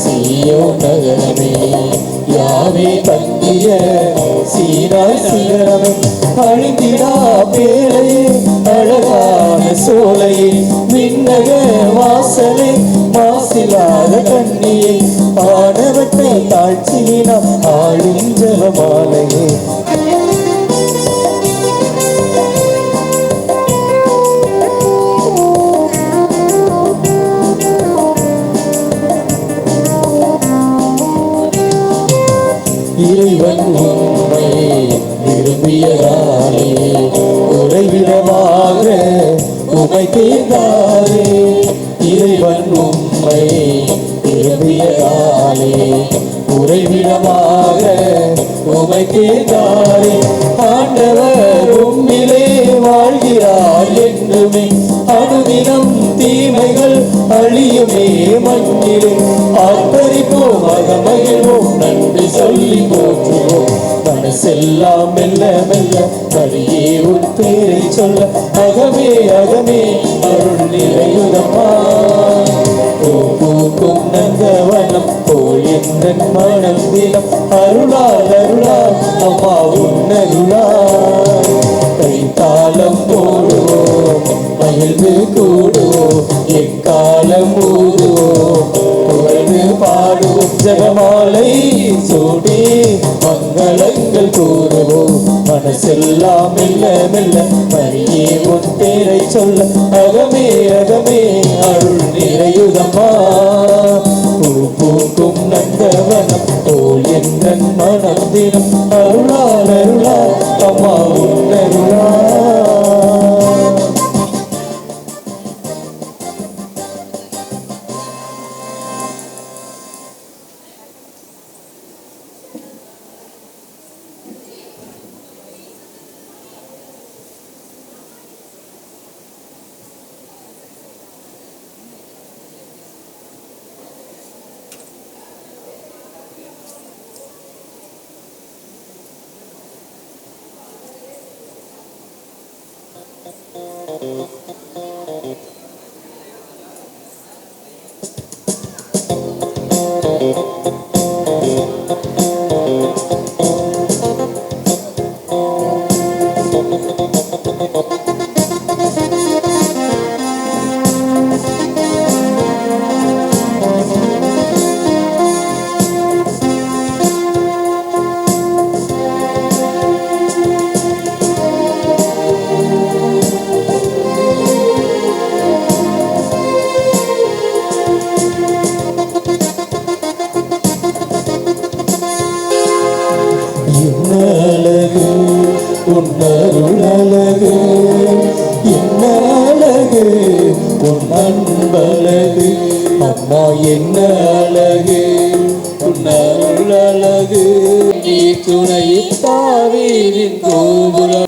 சீயோன் நகரமே யாவே தங்கிய சீராய் சிகரமே அழிந்திடா பேழையே அழகான சோலையே விண்ணக வாசலை மாசிலாத கண்ணியை ஆணவத்தை தாழ்ச்சியினால் ஆளும் ஜெபமாலையே இறைவன் உம்மை விரும்பியதாலே உறைவிடமாக உமை தேர்ந்தாரே இறைவன் உம்மை விரும்பியதாலே உறைவிடமாக உமை தேர்ந்தாரே ஆண்டவர் உம்மிலே வாழ்கிறார் என்றுமே அனுதினம் தீமைகள் அழியுமே மண்ணிலே ஆர்ப்பரிப்போம் அகமகிழ்வோம் நன்றி சொல்லி போற்றுவோம் மனசெல்லாம் மெல்ல மெல்ல வழியே உன் பேரை சொல்ல அகமே அகமே அருள் நிறையுதம்மா பூக்கும் நந்தவனம் போல் என்ற மனம் தினம் அருளால் அருளால் அம்மா உன்னருளா கைத்தாளம் போடுவோம் மகிழ்ந்து கூடுவோம் எக்காலம் ஊதுவோம் புகழ்ந்து பாடுவோம் ஜெபமாலை சூடி மங்களங்கள் கூறுவோம் மனசெல்லாம் மெல்ல மெல்ல வழியே உன் பேரை சொல்ல அகமே அகமே அருள் நிறையுதம்மா பூக்கும் நந்தவனம் போல் என்ற மனம் தினம் அருளால் அருளால் அம்மா உன்னருளா உன்னருளழகு என்ன அழகு உன் அன்பழகு அம்மா என்ன அழகு உன்னருளழகு நீ துணை தாவீதின் கோபுரம்